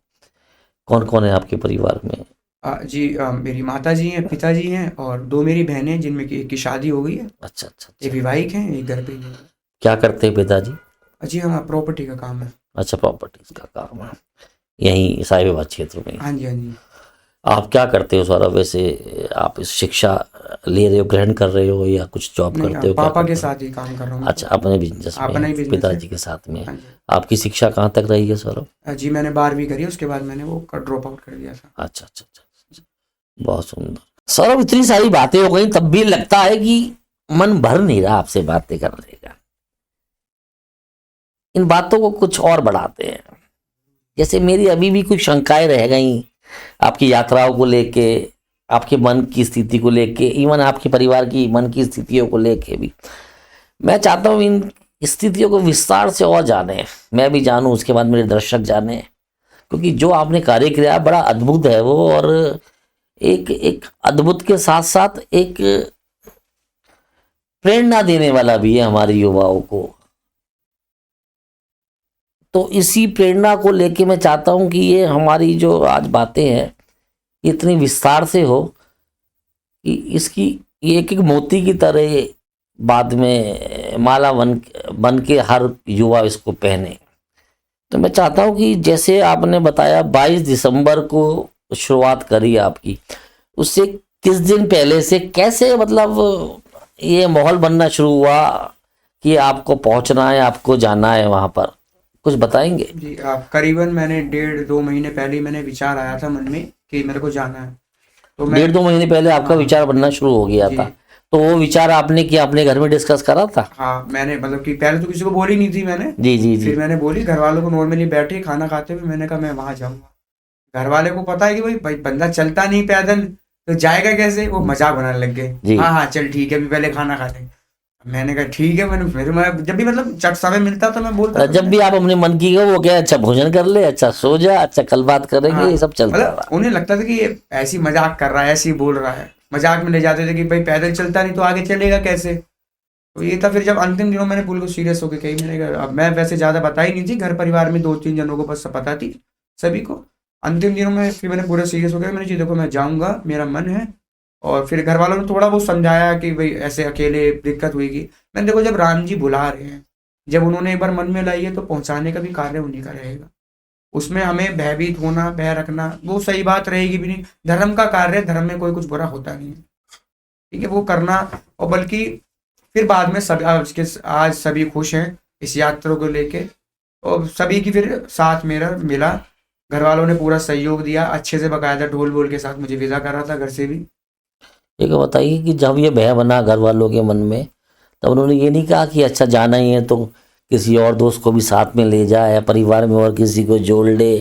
कौन कौन है आपके परिवार में? जी मेरी माता जी हैं, पिताजी हैं और 2 मेरी बहनें हैं, जिनमें एक की शादी हो गई है। अच्छा। एक विवाहिक हैं, एक घर पे ही है। क्या करते हैं पिताजी? जी हाँ, प्रॉपर्टी का काम है। अच्छा, प्रॉपर्टीज का काम है, यहीं साहिबाबाद क्षेत्र में? हाँ जी हाँ जी। आप क्या करते हो सौरभ वैसे? आप इस शिक्षा ले रहे हो, ग्रहण कर रहे हो, या कुछ जॉब करते हो? पापा के साथ ही काम कर रहा हूँ। अच्छा, अपने बिजनेस में, पिताजी के साथ में। आपकी शिक्षा कहाँ तक रही है सौरभ? जी मैंने 12वीं करी, उसके बाद मैंने वो ड्रॉप आउट कर दिया था। अच्छा, बहुत सुंदर। सौरभ इतनी सारी बातें हो गई, तब भी लगता है कि मन भर नहीं रहा आपसे बातें करने का। इन बातों को कुछ और बढ़ाते हैं। जैसे मेरी अभी भी कुछ शंकाएं रह गई आपकी यात्राओं को लेके, आपके मन की स्थिति को लेके, इवन आपके परिवार की मन की स्थितियों को लेके भी। मैं चाहता हूँ इन स्थितियों को विस्तार से और जाने, मैं भी जानूं, उसके बाद मेरे दर्शक जाने, क्योंकि जो आपने कार्य किया बड़ा अद्भुत है वो, और एक अद्भुत के साथ साथ एक प्रेरणा देने वाला भी है हमारे युवाओं को। तो इसी प्रेरणा को लेके मैं चाहता हूं कि ये हमारी जो आज बातें हैं इतनी विस्तार से हो कि इसकी ये एक मोती की तरह बाद में माला बन के हर युवा इसको पहने। तो मैं चाहता हूं कि जैसे आपने बताया 22 दिसंबर को शुरुआत करी आपकी, उससे किस दिन पहले से कैसे मतलब ये माहौल बनना शुरू हुआ कि आपको पहुंचना है, आपको जाना है वहां पर, कुछ बताएंगे? जी करीबन मैंने 1.5-2 महीने पहले ही मैंने विचार आया था मन में कि मेरे को जाना है। तो 1.5-2 महीने पहले आपका विचार बनना शुरू हो गया था? तो वो विचार आपने कि अपने घर में डिस्कस करा था? हाँ मैंने, मतलब कि पहले तो किसी को बोली नहीं थी मैंने। जी। फिर मैंने बोली घर वालों को, नॉर्मली बैठे खाना खाते हुए मैंने कहा मैं वहां जाऊंगा। घर वाले को पता है कि भाई बंदा चलता नहीं पैदल तो जाएगा कैसे, वो मजाक बनाने लग गए। हाँ चल ठीक है, अभी पहले खाना खा ले। मैंने कहा ठीक है। फिर मैं जब भी मतलब जब समय मिलता तो मैं बोलता था। जब भी आप अपने मन की का वो क्या, अच्छा भोजन कर ले, अच्छा सो जा, अच्छा कल बात करेंगे, हाँ, ये सब चलता मतलब रहा। उन्हें लगता था कि ये ऐसी मजाक कर रहा है, ऐसे ही बोल रहा है। मजाक में ले जाते थे कि भाई पैदल चलता नहीं तो आगे चलेगा कैसे। तो ये था। फिर जब अंतिम दिनों मैंने बिल्कुल सीरियस होकर कही, मैंने कहा अब मैं वैसे ज्यादा बताई नहीं थी, घर परिवार में 2-3 जनों को बस पता थी सभी को। अंतिम दिनों में फिर मैंने पूरा सीरियस हो गया। मैंने जी देखो मैं जाऊंगा, मेरा मन है। और फिर घर वालों ने थोड़ा बहुत समझाया कि भाई ऐसे अकेले दिक्कत हुएगी। मैंने देखो जब राम जी बुला रहे हैं, जब उन्होंने एक बार मन में लाई है तो पहुंचाने का भी कार्य उन्हीं का रहेगा। उसमें हमें भयभीत होना, भय रखना वो सही बात रहेगी भी नहीं। धर्म का कार्य है, धर्म में कोई कुछ बुरा होता नहीं है, ठीक है, वो करना। और बल्कि फिर बाद में सब आज सभी खुश हैं इस यात्रा को लेके। और सभी की फिर साथ मेरा मिला। घर वालों ने पूरा सहयोग दिया, अच्छे से बकायदा ढोल बोल के साथ मुझे विदा कर रहा था घर से भी। एक बताइए कि जब ये भय बना घर वालों के मन में, तब उन्होंने ये नहीं कहा कि अच्छा जाना ही है तो किसी और दोस्त को भी साथ में ले जाए, या परिवार में और किसी को जोड़ ले,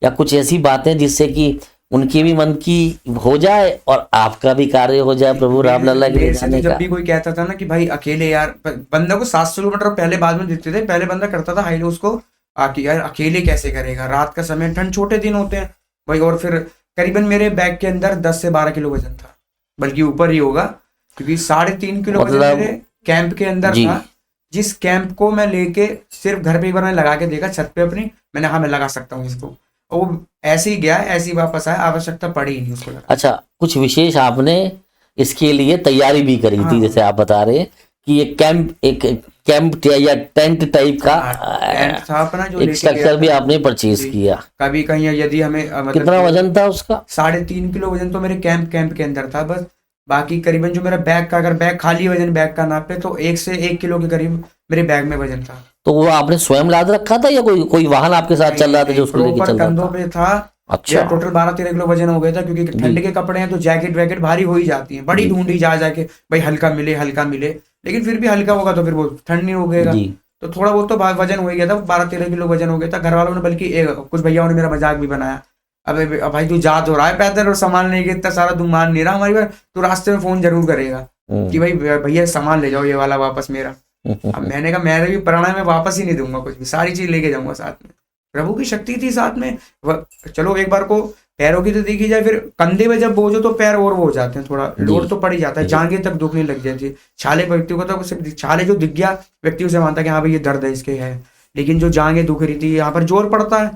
या कुछ ऐसी बातें जिससे कि उनके भी मन की हो जाए और आपका भी कार्य हो जाए प्रभु रामलला के ले मेरे से तो जाने जब का? भी कोई कहता था ना कि भाई अकेले यार, बंदा को 700 किलोमीटर पहले बाद में देते थे। पहले बंदा करता था हाई उसको आके यार अकेले कैसे करेगा, रात का समय, ठंड, छोटे दिन होते हैं भाई। और फिर करीबन मेरे बैग के अंदर 10 से 12 किलो वजन था, बल्कि ऊपर ही होगा, क्योंकि 3.5 किलो वजन मतलब मेरे कैंप के अंदर जी। था। जिस कैंप को मैं लेके सिर्फ घर पे एक बार मैं लगा के देखा छत पे अपनी, मैंने हाँ मैं लगा सकता हूँ इसको, और वो ऐसे ही गया, ऐसे ही वापस आया, आवश्यकता पड़ी ही नहीं उसको लगा। अच्छा, कुछ विशेष आपने इसके लिए तैयारी भी करी थी, हाँ जैसे आप बता रहे हैं कि एक कैंप या टेंट टाइप का टेंट था अपना जो एक लेके गया स्ट्रक्चर भी था आपने परचेज जी। किया। कभी कहीं यदि हमें कितना वजन था उसका? 3.5 किलो वजन तो मेरे कैंप के अंदर था बस। बाकी करीबन जो मेरा बैग का, अगर बैग खाली वजन बैग का नापे तो 1 से 1 किलो के करीब मेरे बैग में वजन था। तो वो आपने स्वयं लाद रखा था या कोई वाहन आपके साथ चल रहा था जो उसको लेके प्रॉपर चल रहा कंधों था? पे था। अच्छा। टोटल 12-13 किलो वजन हो गया था, क्योंकि ठंड के कपड़े हैं तो जैकेट वैकेट भारी हो ही जाती हैं, बड़ी जी। ढूंढी जा जाके भाई हल्का मिले हल्का मिले। लेकिन फिर भी हल्का होगा तो फिर वो ठंड नहीं होगेगा। जी। तो थोड़ा बहुत तो वजन हो ही गया था, 12-13 किलो वजन हो गया था। घर वालों ने बल्कि कुछ भैयाओं ने मेरा मजाक भी बनाया, अबे भाई तू जा तो रहा है पैदल और सामान लेके, इतना सारा तू मान नहीं रहा हमारी बात, तू रास्ते में फोन जरूर करेगा कि भाई भैया सामान ले जाओ ये वाला वापस मेरा। अब मैंने कहा मैं भी प्राणायाम में वापस ही नहीं दूंगा कुछ भी, सारी चीज लेके जाऊंगा साथ में। प्रभु की शक्ति थी साथ में। चलो एक बार को पैरों की तो देखी जाए, फिर कंधे में जब बोझो तो पैर और वो हो जाते हैं, थोड़ा लोड तो पड़ ही जाता है, जांघें तक दुखने लग जाती है। छाले व्यक्ति को तो सिर्फ छाले जो दिख गया व्यक्ति उसे मानता कि हाँ भाई ये दर्द है इसके है, लेकिन जो जांघें दुख रही थी, यहाँ पर जोर पड़ता है,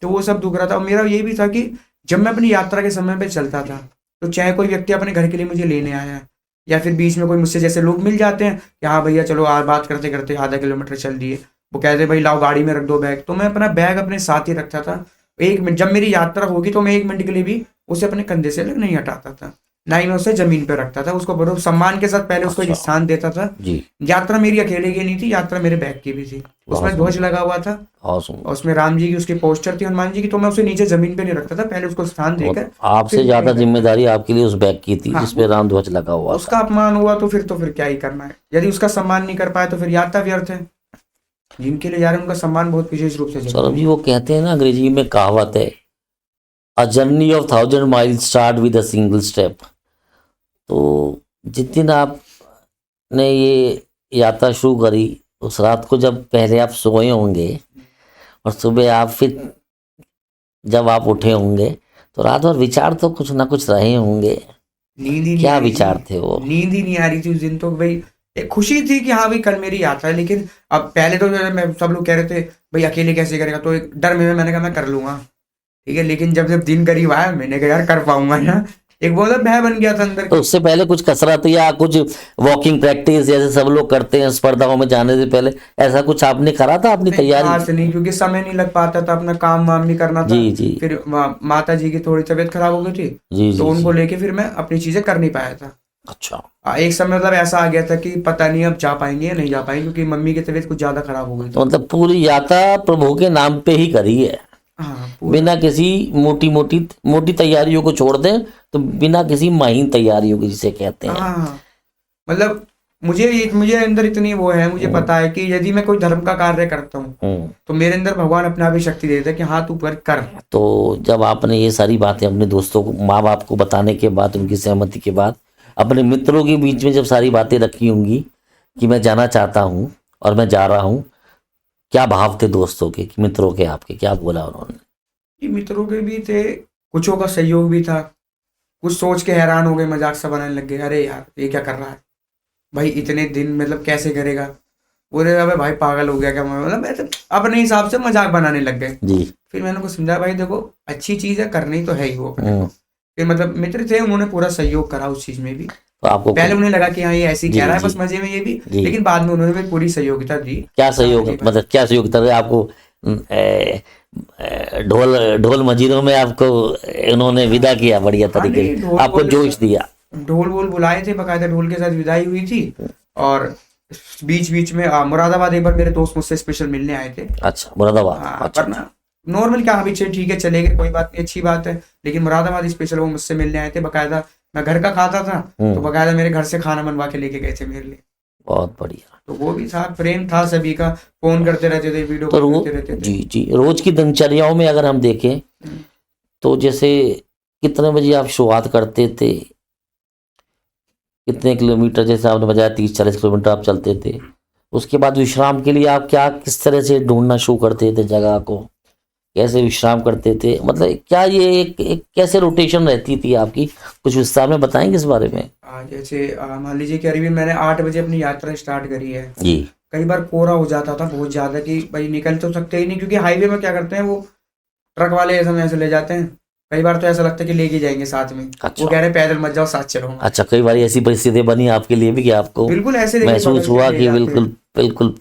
तो वो सब दुख रहा था। और मेरा ये भी था कि जब मैं अपनी यात्रा के समय पे चलता था, तो चाहे कोई व्यक्ति अपने घर के लिए मुझे लेने आया है, या फिर बीच में कोई मुझसे जैसे लोग मिल जाते हैं कि हाँ भैया चलो बात करते करते आधा किलोमीटर चल दिए, वो कहते भाई लाओ गाड़ी में रख दो बैग, तो मैं अपना बैग अपने साथ ही रखता था। 1 मिनट जब मेरी यात्रा होगी तो मैं 1 मिनट के लिए भी उसे अपने कंधे से अलग नहीं हटाता था, ना ही मैं उसे जमीन पे रखता था। उसको बड़े सम्मान के साथ पहले उसको एक स्थान देता था जी। यात्रा मेरी अकेले की नहीं थी, यात्रा मेरे बैग की भी थी। उसमें ध्वज लगा हुआ था और उसमें राम जी की उसकी पोस्टर थी, हनुमान जी की, तो मैं उसे नीचे जमीन पे नहीं रखता था, पहले उसको स्थान देकर। आपसे ज्यादा जिम्मेदारी आपके लिए उस बैग की थी हाँ, जिसपे राम ध्वज लगा हुआ उसका अपमान हुआ तो फिर क्या ही करना है। यदि उसका सम्मान नहीं कर पाए तो फिर यात्रा व्यर्थ है। जिनके लिए जा रहे हैं उनका सम्मान बहुत विशेष रूप से सौरभ जी, वो कहते हैं ना अंग्रेजी में कहावत है, a journey of 1000 miles start with a single step. तो जिस दिन आपने ये यात्रा शुरू करी, उस रात को जब पहले आप सोए होंगे और सुबह आप फिर जब आप उठे होंगे, तो रात भर विचार तो कुछ ना कुछ रहे होंगे। नींद ही क्या विचार थे वो? नींद ही नहीं आ रही थी उस दिन तो भाई। एक खुशी थी कि हाँ भाई कल मेरी यात्रा है, लेकिन अब पहले तो मैं सब लोग कह रहे थे भाई अकेले कैसे करेगा, तो एक डर में मैंने कहा मैं कर लूंगा, ठीक है। लेकिन जब जब दिन करीब आया मैंने कहा यार कर पाऊंगा ना, एक बहुत भय बन गया था अंदर। तो उससे पहले कुछ कसरत या कुछ वॉकिंग प्रैक्टिस जैसे सब लोग करते हैं स्पर्धाओं में जाने से पहले, ऐसा कुछ आपने करा था अपनी तैयारी? खास नहीं, क्योंकि समय नहीं लग पाता था, अपना काम वाम भी करना था। जी जी। फिर माता जी की थोड़ी तबीयत खराब हो गई थी, जी तो जी उनको लेके फिर मैं अपनी चीजें कर नहीं पाया था। अच्छा। एक समय मतलब ऐसा आ गया था कि पता नहीं अब जा पाएंगे या नहीं जा पाएंगे, क्योंकि मम्मी की तबीयत कुछ ज्यादा खराब हो गई थी। तो मतलब पूरी यात्रा प्रभु के नाम पे ही करी है, हाँ बिना किसी मोटी तैयारियों को छोड़ दें तो बिना किसी महीन तैयारियों की, जिसे कहते हैं। हाँ, मतलब मुझे अंदर इतनी वो है, मुझे पता है कि यदि मैं कोई धर्म का कार्य करता हूँ तो मेरे अंदर भगवान अपने आप ही शक्ति देता है कि हाँ तू कर। तो जब आपने ये सारी बातें अपने दोस्तों को, माँ बाप को बताने के बाद, उनकी सहमति के बाद, अपने मित्रों के बीच में जब सारी बातें रखी होंगी, कि मैं जाना चाहता हूँ और मैं जा रहा हूँ, क्या भाव थे दोस्तों के, मित्रों के, आपके क्या बोला उन्होंने? कि मित्रों के भी थे, कुछों का सहयोग भी था, कुछ सोच के हैरान हो गए, मजाक सा बनाने लग गए, अरे यार ये क्या कर रहा है भाई, इतने दिन मतलब कैसे करेगा, बोले अबे भाई पागल हो गया क्या, मतलब ऐसे अपने हिसाब से मजाक बनाने लग गए। जी। फिर मैंने उनको समझाया भाई देखो अच्छी चीज है, करनी तो है ही वो अपने को। हम्म। फिर मतलब मित्र थे, उन्होंने पूरा सहयोग करा उस चीज में भी। तो आपको पहले उन्हें लगा कि हाँ ये ऐसे ही जी, कह रहा है जी, बस मजे में ये भी, जी। लेकिन बाद में उन्होंने भी पूरी सहयोगिता दी। क्या सहयोग, जी भाई। मतलब क्या सहयोग कर रहे आपको? ढोल ढोल मजीरों में आपको उन्होंने विदा किया बढ़िया हाँ तरीके नहीं, से, ढोल आपको वोल जोश दिया? ढोल वोल बुलाए थे, बकायदा ढोल के साथ विदाई हुई थी। और बीच बीच में मुरादाबाद एक बार मेरे दोस्त मुझसे स्पेशल मिलने आए थे। अच्छा, मुरादाबाद। हाँ, अच्छा, वरना नॉर्मल क्या, अभी चल ठीक है चलेगा, कोई बात नहीं, अच्छी बात है। लेकिन मुरादाबाद स्पेशल वो मुझसे मिलने आए थे, बकायदा मैं घर का खाता था तो बकायदा मेरे घर से खाना बनवा के लेके गए थे मेरे लिए। बहुत बढ़िया। तो वो भी था, प्रेम था सभी का, फोन करते रहते थे, वीडियो तो कॉल करते रहते थे। जी जी, रोज की दिनचर्याओं में अगर हम देखें तो जैसे कितने बजे आप शुरुआत करते थे, कितने किलोमीटर, जैसे आपने बताया 30-40 किलोमीटर आप चलते थे, उसके बाद विश्राम के लिए आप क्या किस तरह से ढूंढना शुरू करते थे जगह को, कैसे विश्राम करते थे, मतलब क्या ये एक कैसे रोटेशन रहती थी आपकी, कुछ विस्तार में बताएंगे इस बारे में? जैसे मान लीजिए कि अभी मैंने 8 बजे अपनी यात्रा स्टार्ट करी है। जी। कई बार कोहरा हो जाता था बहुत ज्यादा कि भाई निकल तो सकते ही नहीं, क्योंकि हाईवे में क्या करते हैं वो ट्रक वाले ऐसे में ऐसे ले जाते हैं। कई बार तो ऐसा लगता है कि लेके जाएंगे साथ में। अच्छा। वो कह रहे हैं पैदल मत जाओ, साथ चलो। अच्छा, कई बार ऐसी परिस्थिति बनी आपके लिए भी कि आपको बिल्कुल ऐसे लेके महसूस पकड़ के हुआ ले कि जाते हैं। बिल्कुल बिल्कुल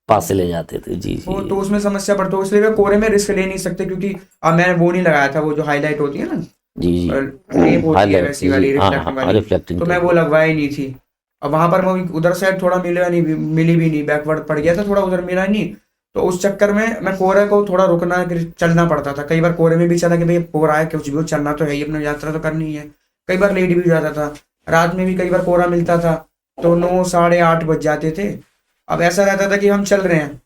पास से ले जाते थे? जी वो जी तो उसमें समस्या पड़ती है, इसलिए वे कोहरे में रिस्क ले नहीं सकते, क्योंकि अब मैंने वो नहीं लगाया था, वो जो हाईलाइट होती है ना, जी जी, टेप होती है हाईलाइट, वैसी वाली, हाँ रिफ्लेक्टिंग हाँ, वाली, रिफ्लेक्टिंग तो मैं वो लगवाई नहीं थी। अब वहां पर मैं उधर साइड थोड़ा मिला नहीं, मिली भी नहीं, बैकवर्ड पड़ गया था थोड़ा, उधर मिला नहीं। तो उस चक्कर में मैं कोहरे को थोड़ा रुकना, चलना पड़ता था। कई बार कोहरे में भी चला कि भाई कोहरा है, कुछ भी हो, चलना तो है ही, अपनी यात्रा तो करनी ही है। कई बार लेट भी जाता था, रात में भी कई बार कोहरा मिलता था, तो 9 साढ़े 8 बज जाते थे। अब ऐसा रहता था कि हम चल रहे हैं,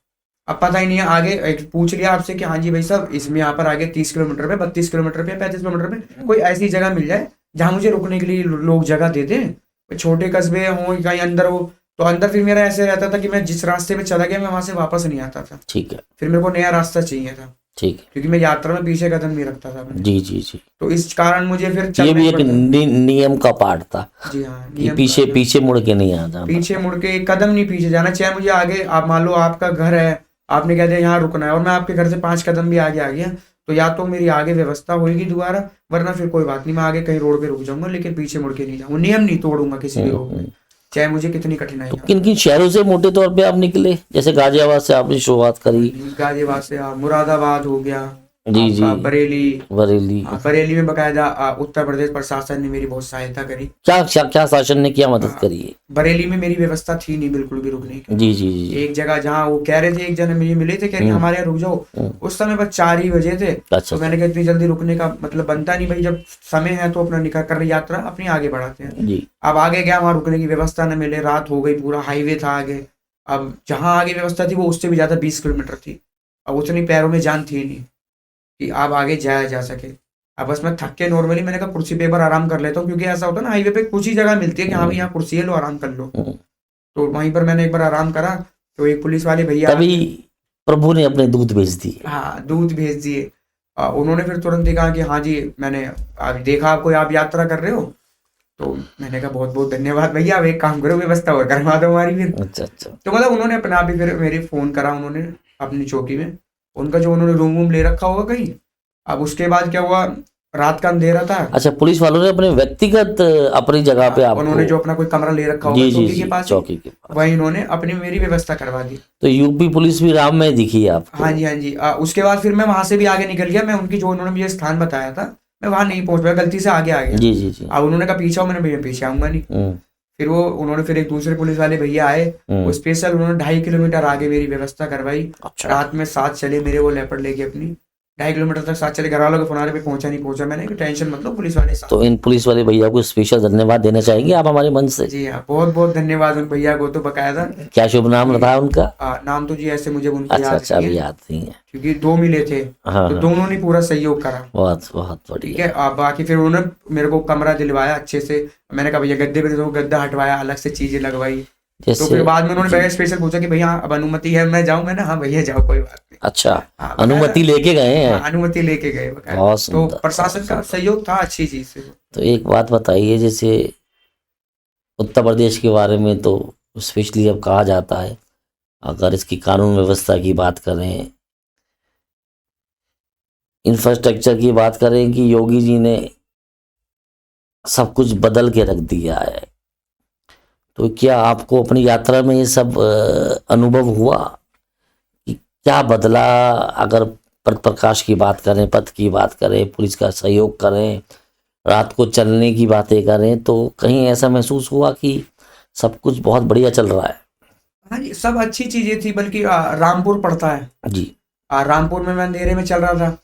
अब पता ही नहीं है आगे, एक पूछ लिया आपसे कि हाँ जी भाई साहब इसमें यहाँ पर आगे 30 किलोमीटर पे, 32 किलोमीटर पे, 35 किलोमीटर पे कोई ऐसी जगह मिल जाए जहाँ मुझे रुकने के लिए लोग जगह दे दें, छोटे कस्बे हों कहीं अंदर हो। तो अंदर फिर मेरा ऐसे रहता था कि मैं जिस रास्ते पे चला गया मैं वहां से वापस नहीं आता था। ठीक है, फिर मेरे को नया रास्ता चाहिए था, ठीक है। क्योंकि मैं यात्रा में पीछे कदम नहीं रखता था अपने। जी जी जी, तो इस कारण मुझे फिर ये चलना भी ही एक पड़ता। नियम का पार्ट था जी हाँ, कि नियम पीछे का। पीछे मुड़ के नहीं आ जाना। पीछे मुड़ के एक कदम नहीं पीछे जाना, चाहे मुझे आगे, आप मान लो आपका घर है, आपने कह दिया यहाँ रुकना है और मैं आपके घर से 5 कदम भी आगे आ गया, तो या तो मेरी आगे व्यवस्था होगी दोबारा, वरना फिर कोई बात नहीं, मैं आगे कहीं रोड पे रुक जाऊंगा, लेकिन पीछे मुड़ के नहीं जाऊंगा, नियम नहीं तोड़ूंगा किसी भी रोड में, चाहे मुझे कितनी कठिनाई तो हो। किन किन शहरों से मोटे तौर पे आप निकले, जैसे गाजियाबाद से आपने शुरुआत करी? गाजियाबाद से मुरादाबाद हो गया, जी आपका जी, बरेली। बरेली। बरेली में बकायदा उत्तर प्रदेश प्रशासन ने मेरी बहुत सहायता करी। क्या क्या क्या शासन ने क्या मदद करी है? बरेली में मेरी व्यवस्था थी नहीं बिल्कुल भी रुकने की। जी जी जी। एक जगह जहाँ वो कह रहे थे, एक जने मुझे मिले थे, कह रहे हमारे यहाँ रुक जाओ, उस समय बस 4 ही बजे थे। अच्छा, तो मैंने कहा इतनी जल्दी रुकने का मतलब बनता नहीं भाई, जब समय है तो अपना निकल कर यात्रा अपनी आगे बढ़ाते हैं। जी। अब आगे गया, वहां रुकने की व्यवस्था न मिले, रात हो गई, पूरा हाईवे था आगे। अब जहाँ आगे व्यवस्था थी वो उससे भी ज्यादा 20 किलोमीटर थी। अब उतनी पैरों में जान थी नहीं कि आप आगे जाया जा सके। अब बस मैं थक के नॉर्मली मैंने कहा कुर्सी पे एक बार आराम कर लेता हूँ, क्योंकि ऐसा होता है ना हाईवे पे कुछ ही जगह मिलती है कि हाँ भाई यहाँ कुर्सी है, लो आराम कर लो। तो वहीं पर मैंने एक बार आराम करा, तो एक पुलिस वाले भैया, तभी प्रभु ने अपने दूध भेज दिए। हाँ दूध भेज दिए। उन्होंने फिर तुरंत ही कहा कि हाँ जी मैंने देखा आपको, आप यात्रा कर रहे हो। तो मैंने कहा बहुत बहुत धन्यवाद भैया, आप एक काम करो व्यवस्था और करवा दो हमारी फिर। अच्छा अच्छा। तो मतलब उन्होंने अपने आप ही फिर मेरी फोन करा, उन्होंने अपनी चौकी में, उनका जो उन्होंने रूम वूम ले रखा होगा कहीं। अब उसके बाद क्या हुआ, रात का अंधेरा था। अच्छा, पुलिस वालों ने अपने व्यक्तिगत अपनी जगह पे आपको, उन्होंने जो अपना कोई कमरा ले रखा जी होगा जी चौकी जी, के पास, चौकी के पास, वही इन्होंने अपनी मेरी व्यवस्था करवा दी। तो यूपी पुलिस भी राम में दिखी आपको? हाँ जी हाँ जी। उसके बाद फिर मैं वहां से भी आगे निकल गया, मैं उनकी जो उन्होंने मुझे स्थान बताया था मैं वहां नहीं पहुंच पाया, गलती से आगे आ गया। जी जी जी। अब उन्होंने कहा पीछे आओ, मैंने भैया पीछे आऊंगा नहीं। फिर वो उन्होंने फिर एक दूसरे पुलिस वाले भैया आए, वो स्पेशल उन्होंने 2.5 किलोमीटर आगे मेरी व्यवस्था करवाई। अच्छा। रात में साथ चले मेरे, वो लेपर्ड लेके अपनी 2.5 किलोमीटर तक साथ चले। घर वालों के फोन आ रहे पहुंचा नहीं पहुंचा, मैंने टेंशन मतलब पुलिस वाले साथ। तो इन पुलिस वाले भैया को स्पेशल धन्यवाद देना चाहेंगे आप हमारे मन से? जी हाँ, बहुत बहुत धन्यवाद उन भैया को तो बकायदा। क्या शुभ नाम रहा उनका? नाम तो जी ऐसे मुझे उनका अच्छा याद अच्छा, नहीं अभी है, याद नहीं है, क्योंकि 2 मिले थे। हाँ तो हाँ, दोनों ने पूरा सहयोग करा। बहुत बहुत ठीक बढ़िया। है। बाकी फिर उन्होंने मेरे को कमरा दिलवाया अच्छे से। मैंने कहा भैया गद्दे पे, तो गद्दा हटवाया, अलग से चीजें लगवाई, तो जैसे फिर बाद में उन्होंने जी, भैया स्पेशल पूछा कि भैया अब अनुमति है मैं जाऊं, मैंने हाँ भैया जाओ कोई बात नहीं। अच्छा, हाँ बकायदा, अनुमति लेके गए हैं। हाँ अनुमति लेके गए बकायदा। बहुत तो सुंदर, बहुत प्रशासन का सुंदर। सहयोग था अच्छी चीज से। तो एक बात बताइए, जैसे उत्तर प्रदेश के बारे में तो स्पेशली अब कहा जाता है, अगर इसकी कानून व्यवस्था की बात करें, इंफ्रास्ट्रक्चर की बात करें, कि योगी जी ने सब कुछ बदल के रख दिया है, तो क्या आपको अपनी यात्रा में ये सब अनुभव हुआ कि क्या बदला? अगर पथ प्रकाश की बात करें, पथ की बात करें, पुलिस का सहयोग करें, रात को चलने की बातें करें, तो कहीं ऐसा महसूस हुआ कि सब कुछ बहुत बढ़िया चल रहा है? हाँ जी, सब अच्छी चीजें थी, बल्कि रामपुर पड़ता है, जी, रामपुर में मैं अंधेरे में चल रहा था,